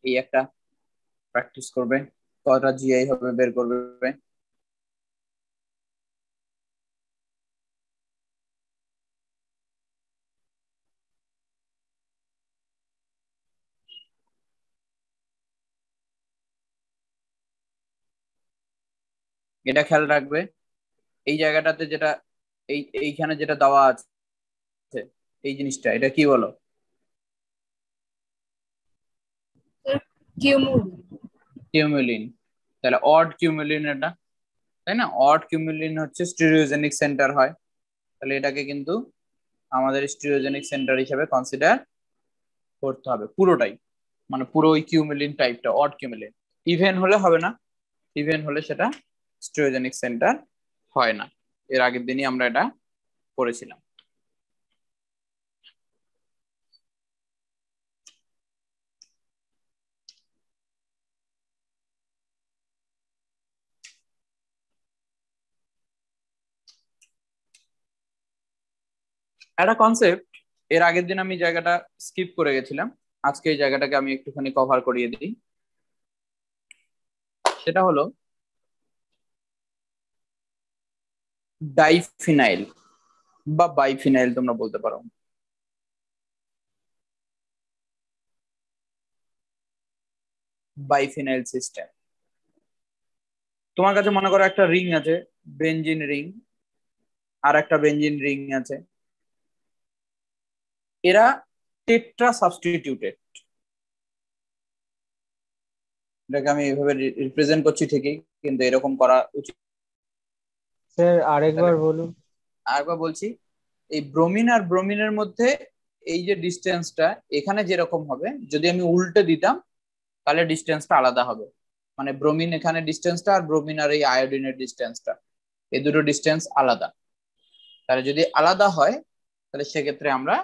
এই একটা প্র্যাকটিস করবে, কতটা জিআই হবে বের করবে। এটা খেয়াল রাখবে, এই জায়গাটাতে যেটা, এইখানে যেটা দেওয়া আছে, এই জিনিসটা, এটা কি বলো? কিউমুলিন। তাহলে অড কিউমুলিন এটা, তাই না? অড কিউমুলিন হচ্ছে স্টিরিওজেনিক সেন্টার হয়। তাহলে এটাকে কিন্তু আমাদের স্টিরিওজেনিক সেন্টার হিসেবে কনসিডার করতে হবে পুরোটাই, মানে পুরো ওই কিউমুলিন টাইপটা অড কিউমুলিন। ইভেন হলে হবে না, ইভেন হলে সেটা স্টিরিওজেনিক সেন্টার হয় না। এর আগের দিনই আমরা এটা করেছিলাম। একটা কনসেপ্ট এর আগের দিন আমি জায়গাটা স্কিপ করে গেছিলাম, আজকে এই জায়গাটাকে আমি একটুখানি কভার করিয়ে দিই। সেটা হলো ডাইফিনাইল বা বাইফিনাইল তোমরা বলতে পারো। বাইফিনাইল সিস্টেম, তোমার কাছে মনে করো একটা রিং আছে, বেনজিন রিং, আর একটা বেনজিন রিং আছে, এরা টেট্রা সাবস্টিটিউটেড। এটাকে আমি এইভাবে রিপ্রেজেন্ট করছি ঠিকই, কিন্তু এরকম করা উচিত। স্যার আরেকবার বলুন। আরেকবার বলছি, এই ব্রোমিন আর ব্রোমিনের মধ্যে এই যে ডিস্টেন্সটা এখানে যেরকম হবে, যদি আমি উল্টে দিতাম তাহলে ডিস্টেন্সটা আলাদা হবে। মানে ব্রোমিন এখানে ডিস্টেন্সটা আর ব্রোমিন আর এই আয়োডিনের ডিস্টেন্সটা, এই দুটো ডিস্টেন্স আলাদা। তাহলে যদি আলাদা হয় তাহলে সেক্ষেত্রে আমরা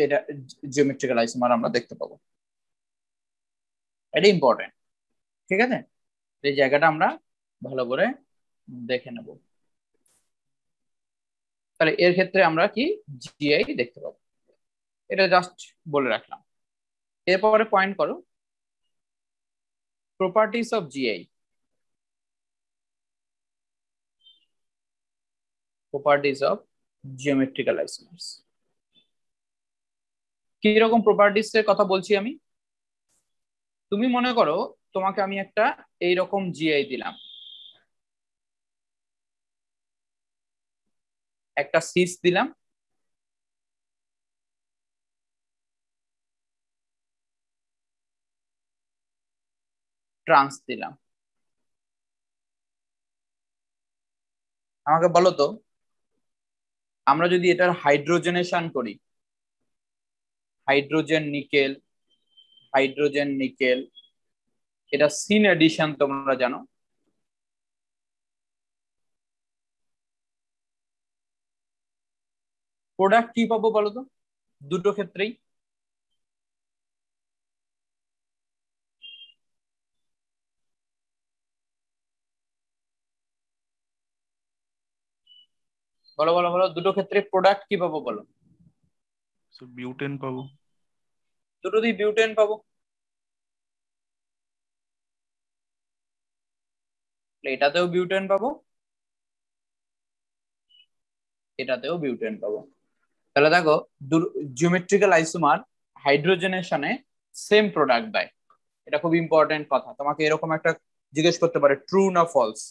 এটা জিওমেট্রিক্যাল আইসোমার আমরা দেখতে পাবো। এটা ইম্পর্টেন্ট, ঠিক আছে? এই জায়গাটা আমরা ভালো করে দেখে নেব। তাহলে এর ক্ষেত্রে আমরা কি জিআই দেখতে পাবো, এটা জাস্ট বলে রাখলাম। এরপরে পয়েন্ট করো properties of GI. Properties of geometrical isomers. কি রকম প্রপার্টিজ এর কথা বলছি আমি? তুমি মনে করো তোমাকে আমি একটা এইরকম জিআই দিলাম, একটা সিস দিলাম, ট্রান্স দিলাম। আমাকে বলো তো, আমরা যদি এটার হাইড্রোজেনেশন করি, হাইড্রোজেন নিকেল, হাইড্রোজেন নিকেল, এটা সিন এডিশন তোমরা জানো। প্রোডাক্ট কি পাবো বলো তো দুটো ক্ষেত্রেই? বলো বলো বলো, দুটো ক্ষেত্রে প্রোডাক্ট কি পাবো বলো? বিউটেন পাবো। দুটোতেই বিউটেন পাবো। এটাতেও বিউটেন পাবো, এটাতেও বিউটেন পাবো। তাহলে দেখো জিওমেট্রিক্যাল আইসোমার হাইড্রোজেনেশনে সেম প্রোডাক্ট দেয়। এটা খুব ইম্পর্টেন্ট কথা, তোমাকে এরকম একটা জিজ্ঞেস করতে পারে ট্রু না ফলস।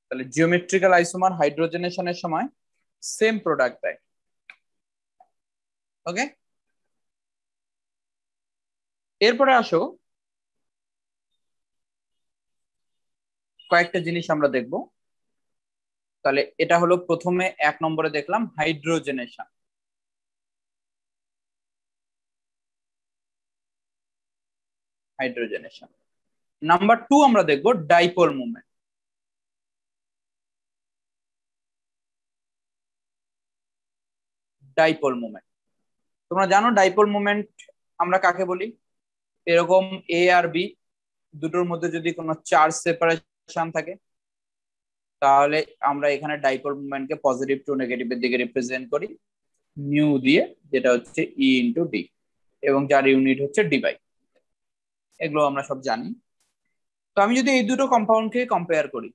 তাহলে জিওমেট্রিক্যাল আইসোমার হাইড্রোজেনেশনের সময় সেম প্রোডাক্ট দেয়। ওকে, এরপরে আসো কয়েকটা জিনিস আমরা দেখব। তাহলে এটা হলো প্রথমে 1 নম্বরে দেখলাম হাইড্রোজেনেশন। হাইড্রোজেনেশন নাম্বার 2 আমরা দেখব ডাইপোল মুভমেন্ট। ডাইপোল মুভমেন্ট, তোমরা জানো ডাইপোল মুভমেন্ট আমরা কাকে বলি? এরকম এ আর বি দুটোর মধ্যে যদি কোনো চার্জ সেপারেশন থাকে, তাহলে আমরা এখানে ডাইপোল মুভমেন্টকে পজিটিভ টু নেগেটিভের দিকে রিপ্রেজেন্ট করি মিউ দিয়ে, যেটা হচ্ছে ই ইন্টু ডি, এবং যার ইউনিট হচ্ছে ডিবাই। এগুলো আমরা সব জানি। তো আমি যদি এই দুটো কম্পাউন্ডকে কম্পেয়ার করি,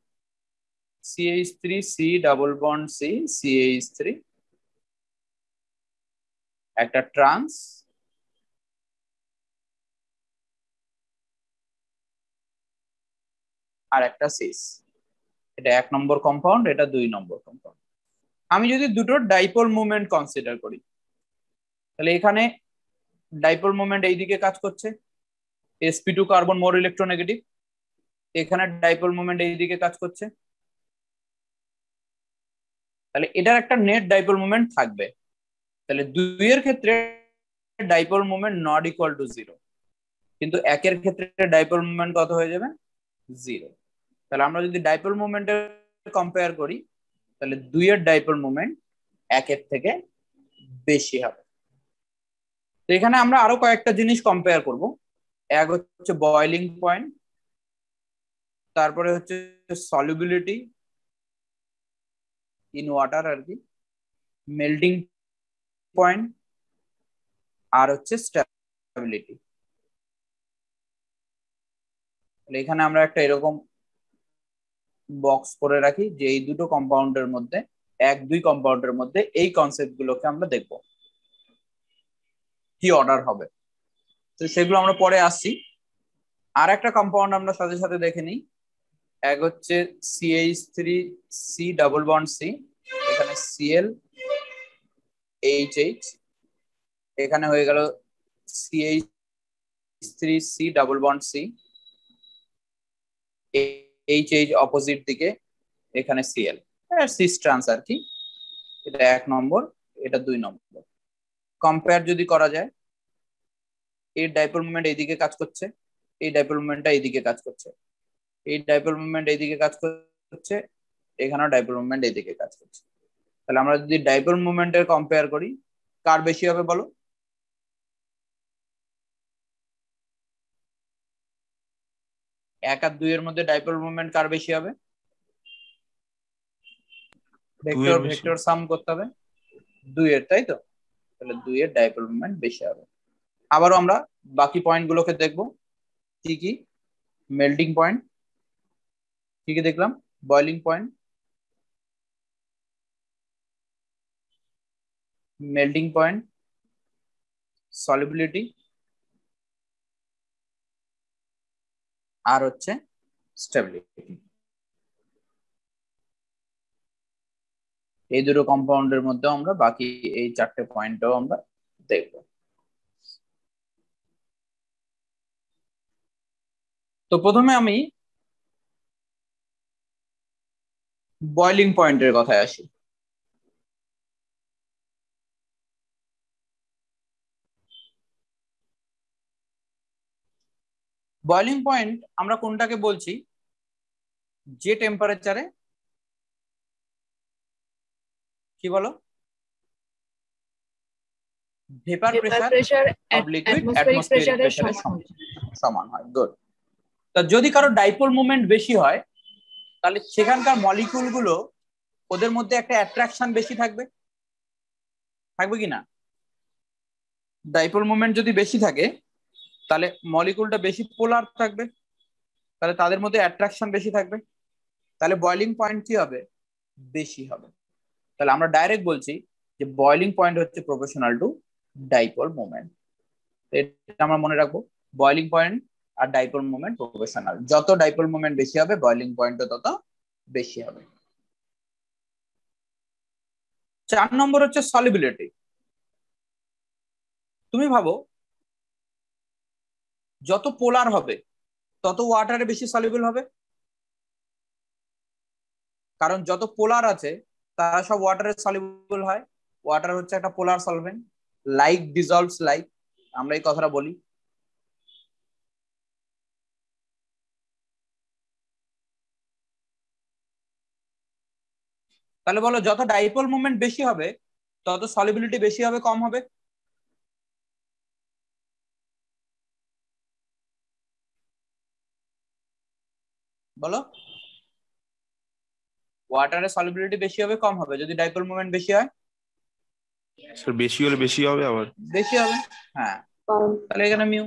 CH3 C double bond C CH3, একটা ট্রান্স, আর একটা সিস। এটা 1 নম্বর কম্পাউন্ড, এটা 2 নম্বর কম্পাউন্ড। আমি যদি দুটো ডাইপোল মুভমেন্ট কনসিডার করি, তাহলে এখানে ডাইপোল মুভমেন্ট এইদিকে কাজ করছে, sp2 কার্বন মোর ইলেকট্রোনেগেটিভ। এখানে ডাইপোল মুভমেন্ট এইদিকে কাজ করছে, তাহলে এটার একটা নেট ডাইপোল মুভমেন্ট থাকবে। তাহলে 2 এর ক্ষেত্রে dipole movement not equal to 0, কিন্তু 1 এর ক্ষেত্রে ডাইপোল মুভমেন্ট কত হয়ে যাবে? 0। তাহলে আমরা যদি ডাইপোল মুভমেন্টের কম্পেয়ার করি, তাহলে 2 এর ডাইপোল মুভমেন্ট 1 এর থেকে বেশি হবে। তো এখানে আমরা আরো কয়েকটা জিনিস কম্পেয়ার করব। এক হচ্ছে বয়লিং পয়েন্ট, তারপরে হচ্ছে সলিবিলিটি ইন ওয়াটার আর কি, মেল্টিং পয়েন্ট, আর হচ্ছে স্টেবিলিটি। এখানে আমরা একটা এরকম বক্স করে রাখি যে এই দুটো কম্পাউন্ডের মধ্যে, 1-2 কম্পাউন্ডের মধ্যে এই কনসেপ্ট গুলোকে আমরা দেখব কি অর্ডার হবে। তো সেগুলো আমরা পরে আসছি। আর একটা কম্পাউন্ড আমরা সাথে সাথে দেখে নিই। এক হচ্ছে CH3 C double bond C, এখানে Cl HH, এখানে হয়ে গেল CH3 C double bond C, HH opposite দিকে, এখানে Cl সিস ট্রান্স আর কি। এটা 1 নম্বর, এটা 2 নম্বর। কম্পেয়ার যদি করা যায়, এই ডাইপোল মুভমেন্ট এইদিকে কাজ করছে, এই ডাইপোল মুভমেন্টটা এইদিকে কাজ করছে, এই ডাইপোল মুভমেন্ট এইদিকে কাজ করছে, এখানেও ডাইপোল মুভমেন্ট এইদিকে কাজ করছে। তাহলে আমরা যদি ডাইপোল মোমেন্টের কম্পেয়ার করি, কার বেশি হবে বলো? এক আর দুই এর মধ্যে ডাইপোল মোমেন্ট কার বেশি হবে? ভেক্টর বেশি। ভেক্টর সাম করতে হবে, দুই এর, তাই তো? তাহলে দুই এর ডাইপোল মোমেন্ট বেশি হবে। আবারও আমরা বাকি পয়েন্ট গুলোকে দেখবো। কি কি? মেল্টিং পয়েন্ট, কি কি দেখলাম? Boiling point, melting point, solubility, আর হচ্ছে স্টেবিলিটি। এই দুটো কম্পাউন্ডের মধ্যে আমরা বাকি এই চারটে পয়েন্টও আমরা দেখব। তো প্রথমে আমি বয়লিং পয়েন্টের কথায় আসি। বয়লিং পয়েন্ট আমরা কোনটাকে বলছি? যে টেম্পারেচারে, কি বলো, vapour pressure of liquid atmospheric প্রেসারের সমান হয়। গুড। তা যদি কারো ডাইপোল মোমেন্ট বেশি হয়, তাহলে সেখানকার মলিকিউল গুলো, ওদের মধ্যে একটা অ্যাট্রাকশন বেশি থাকবে, থাকবে কি না? ডাইপোল মোমেন্ট যদি বেশি থাকে, তাহলে মলিকিউলটা বেশি পোলার থাকবে, তাহলে তাদের মধ্যে অ্যাট্রাকশন বেশি থাকবে, তাহলে বয়লিং পয়েন্ট কি হবে? বেশি হবে। তাহলে আমরা ডাইরেক্ট বলছি যে বয়লিং পয়েন্ট হচ্ছে প্রপোর্শনাল টু ডাইপোল মোমেন্ট। এটা আমরা মনে রাখবো, বয়লিং পয়েন্ট আর ডাইপোল মোমেন্ট প্রপোর্শনাল। যত ডাইপোল মোমেন্ট বেশি হবে, বয়লিং পয়েন্টও তত বেশি হবে। 4 নম্বর হচ্ছে সলিবিলিটি। তুমি ভাবো, যত পোলার হবে তত ওয়াটারে বেশি সলিবল হবে, কারণ যত পোলার আছে তারা সব ওয়াটারে সলিবল হয়। ওয়াটার হচ্ছে একটা পোলার সলভেন্ট, লাইক ডিজলভস লাইক, আমরা এই কথাটা বলি। তাহলে বলো, যত ডাইপোল মোমেন্ট বেশি হবে তত সলিবিলিটি বেশি হবে, কম হবে? বলো, ওয়াটারের সলিবিলিটি বেশি হবে, কম হবে যদি ডাইপোল মোমেন্ট বেশি হয়? স্যার বেশি হলে বেশি হবে, আবার বেশি হবে। হ্যাঁ, তাহলে এখানে মিউ,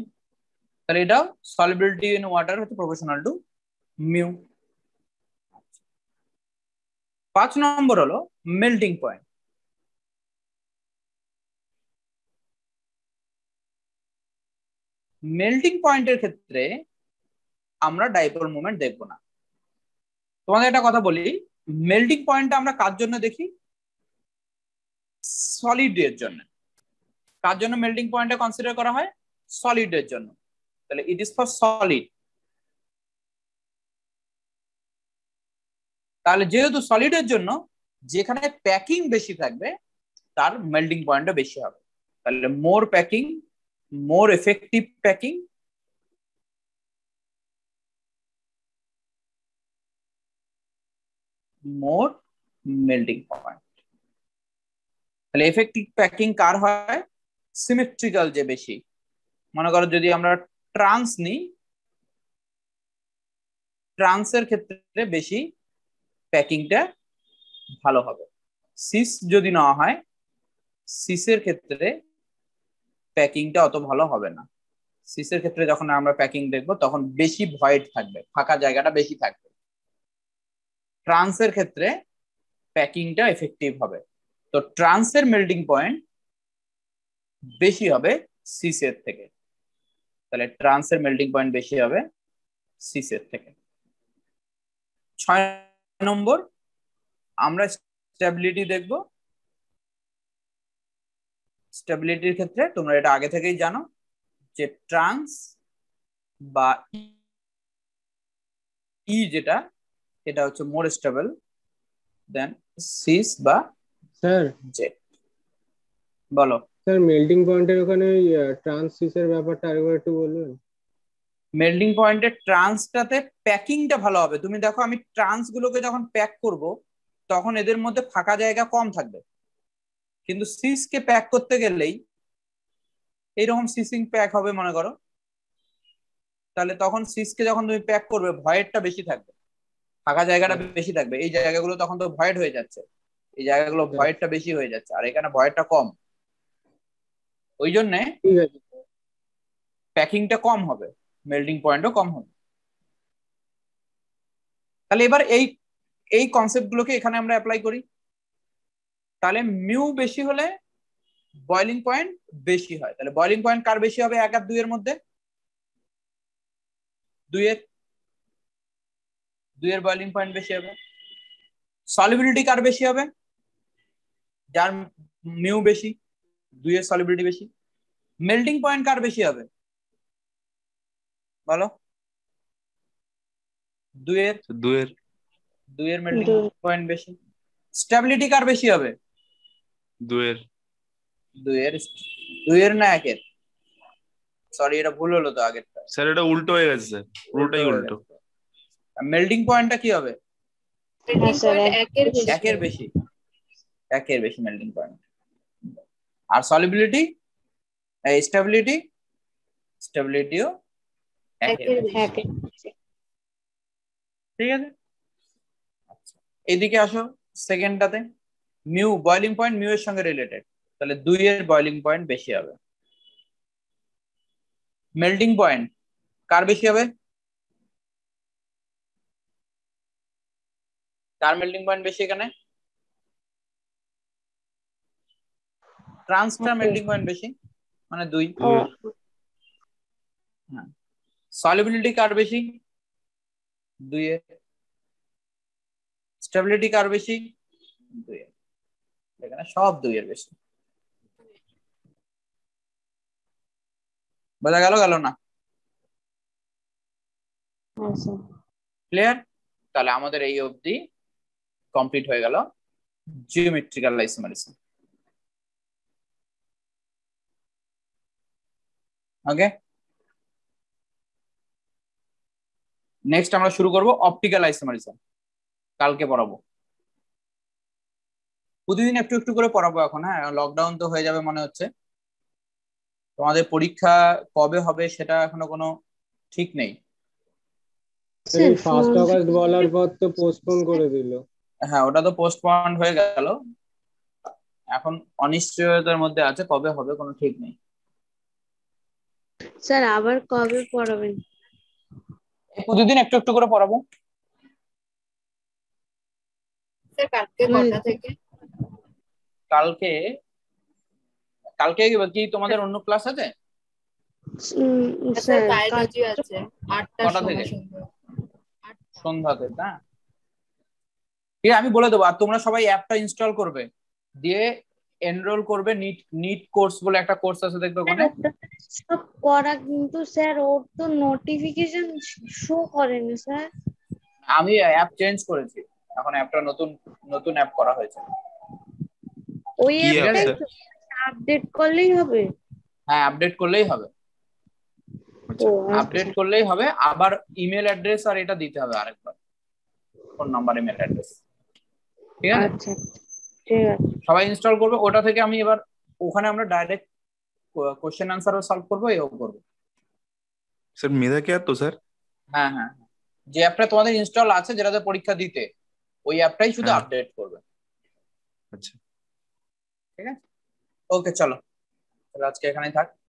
তাহলে এটাও সলিবিলিটি ইন ওয়াটার হচ্ছে প্রপোর্শনাল টু মিউ। 5 নম্বর হলো মেল্টিং পয়েন্ট। মেল্টিং পয়েন্টের ক্ষেত্রে আমরা ডাইপোল মোমেন্ট দেখবো না। তোমাদের একটা কথা বলি, মেল্টিং পয়েন্টটা আমরা কার জন্য দেখি? সলিডের জন্য। কার জন্য মেল্টিং পয়েন্টটা কনসিডার করা হয়? সলিডের জন্য। তাহলে ইট ইজ ফর সলিড। তাহলে যেহেতু সলিডের জন্য, যেখানে প্যাকিং বেশি থাকবে তার মেল্টিং পয়েন্টটা বেশি হবে। তাহলে মোর প্যাকিং, মোর এফেক্টিভ প্যাকিং, মোর মেল্টিং পয়েন্ট। তাহলে এফেক্টিভ প্যাকিং কার হয়? সিমেট্রিক্যাল যে বেশি। মনে করো যদি আমরা ট্রান্স নিই, ট্রান্সের ক্ষেত্রে বেশি প্যাকিংটা ভালো হবে। সিস যদি নেওয়া হয়, সিসের ক্ষেত্রে প্যাকিংটা অত ভালো হবে না। সিসের ক্ষেত্রে যখন আমরা প্যাকিং দেখবো তখন বেশি ভয়েড থাকবে, ফাঁকা জায়গাটা বেশি থাকবে। ট্রান্সের ক্ষেত্রে প্যাকিংটা এফেক্টিভ হবে। তো ট্রান্সের মেল্টিং পয়েন্ট বেশি হবে সিসের থেকে। তাহলে ট্রান্সের মেল্টিং পয়েন্ট বেশি হবে সিসের থেকে। 6 নম্বর আমরা স্টেবিলিটি দেখব। স্টেবিলিটির ক্ষেত্রে তোমরা এটা আগে থেকেই জানো যে ট্রান্স বা ই যেটা, এটা হচ্ছে মোর স্টেবল দেন সিস বা স্যার জেট। বলো স্যার, মেল্টিং পয়েন্টের ওখানে ট্রান্সিসের ব্যাপারটা আরেকবার একটু বলবেন? মেল্টিং পয়েন্টের ট্রান্সটাতে প্যাকিংটা ভালো হবে। তুমি দেখো, আমি ট্রান্স গুলোকে যখন প্যাক করব তখন এদের মধ্যে ফাঁকা জায়গা কম থাকবে। কিন্তু সিসকে প্যাক করতে গেলেই এইরকম সিসিং প্যাক হবে মনে করো, তাহলে তখন সিসকে যখন তুমি প্যাক করবে ভয়েডটা বেশি থাকবে, ফাঁকা জায়গাটা বেশি থাকবে। এই জায়গাগুলো তখন তো ভয়েড হয়ে যাচ্ছে, এই জায়গাগুলো ভয়েডটা বেশি হয়ে যাচ্ছে, আর এখানে ভয়েডটা কম। ওই জন্য ঠিক আছে প্যাকিংটা কম হবে, মেল্টিং পয়েন্টও কম হবে। তাহলে এবার এই এই কনসেপ্ট গুলোকে এখানে আমরা অ্যাপ্লাই করি। তাহলে মিউ বেশি হলে বয়লিং পয়েন্ট বেশি হয়। তাহলে বয়লিং পয়েন্ট কার বেশি হবে 1 আর 2 এর মধ্যে? 2 এর বয়লিং পয়েন্ট বেশি হবে। সলিবিলিটি কার বেশি হবে? যার মিউ বেশি, 2 এর সলিবিলিটি বেশি। মেল্টিং পয়েন্ট কার বেশি হবে বলো? 2 এর 2 এর মেল্টিং পয়েন্ট বেশি। স্টেবিলিটি কার বেশি হবে? 2 এর 2 এর না 1 এর? সরি এটা ভুল হলো তো আগেরটা। স্যার এটা উল্টো হয়ে গেছে স্যার, পুরোটাই উল্টো। মেল্টিং পয়েন্টটা কি হবে? হ্যাঁ স্যার 1 এর বেশি, 1 এর বেশি মেল্টিং পয়েন্ট। আর সলিবিলিটি স্টেবিলিটিও 1 এর বেশি। ঠিক আছে, এইদিকে আসো সেকেন্ডটাতে। মিউ বয়লিং পয়েন্ট মিউ এর সঙ্গে রিলেটেড, তাহলে 2 এর বয়লিং পয়েন্ট বেশি হবে। মেল্টিং পয়েন্ট কার বেশি হবে? কার মেল্টিং পয়েন্ট বেশি এখানে? ট্রান্সটার মেল্টিং পয়েন্ট বেশি, মানে 2। হ্যাঁ, সলিবিলিটি কার বেশি? 2 এর। স্টেবিলিটি কার বেশি? 2 এর। এখানে সব 2 এর বেশি। বোঝা গেল না? ক্লিয়ার? তাহলে আমাদের এই অবধি কমপ্লিট হয়ে গেল জিওমেট্রিক্যাল আইসোমারিজম। ওকে, নেক্সট আমরা শুরু করব অপটিক্যাল আইসোমারিজম। কালকে পড়াবো, প্রতিদিন একটু একটু করে পড়াবো এখন। হ্যাঁ, লকডাউন তো হয়ে যাবে মনে হচ্ছে। তোমাদের পরীক্ষা কবে হবে সেটা এখনো কোনো ঠিক নেই। এই 1 আগস্ট বলার পর তো পোস্টপোন করে দিল। হ্যাঁ, ওটা তো পোস্টপন্ড হয়ে গেল, এখন অনিশ্চয়তার মধ্যে আছে, কবে হবে কোনো ঠিক নেই। স্যার আবার কবে পড়াবেন? প্রতিদিন একটু একটু করে পড়াবো। স্যার কালকে কটা থেকে? কালকে কি তোমাদের অন্য ক্লাস আছে? স্যার বায়োলজি আছে 8টার কটা সময় থেকে? সন্ধ্যাতে না? ঠিক আছে, আমি বলে দেবো। আর তোমরা সবাই অ্যাপটা ইনস্টল করবে, দিয়ে এনরোল করবে। নিট কোর্স বলে একটা কোর্স আছে, দেখবে ওখানে। সব করা, কিন্তু স্যার ওর তো নোটিফিকেশন শো করে না স্যার। আমি অ্যাপ চেঞ্জ করেছি, এখন অ্যাপটা নতুন অ্যাপ করা হয়েছে। ওই কি app, অ্যাপটাই স্যার? আপডেট করলেই হবে? হ্যাঁ, আপডেট করলেই হবে। ও আপডেট করলেই হবে। আবার ইমেল অ্যাড্রেস আর এটা দিতে হবে আরেকবার, ফোন নাম্বার, ইমেল অ্যাড্রেস। ঠিক আছে, আচ্ছা ঠিক আছে। সবাই ইনস্টল করবে ওটা থেকে। আমি এবার ওখানে আমরা ডাইরেক্ট কোশ্চেন আনসারও সলভ করবো, এও করবো। স্যার মেধা কে তো স্যার? হ্যাঁ হ্যাঁ, যে অ্যাপটা তোমাদের ইনস্টল আছে যেটাতে পরীক্ষা দিতে, ওই অ্যাপটাই শুধু হ্যাঁ। আপডেট করবে। আচ্ছা, ঠিক আছে, ওকে চলো, তাহলে আজকে এখানেই থাক।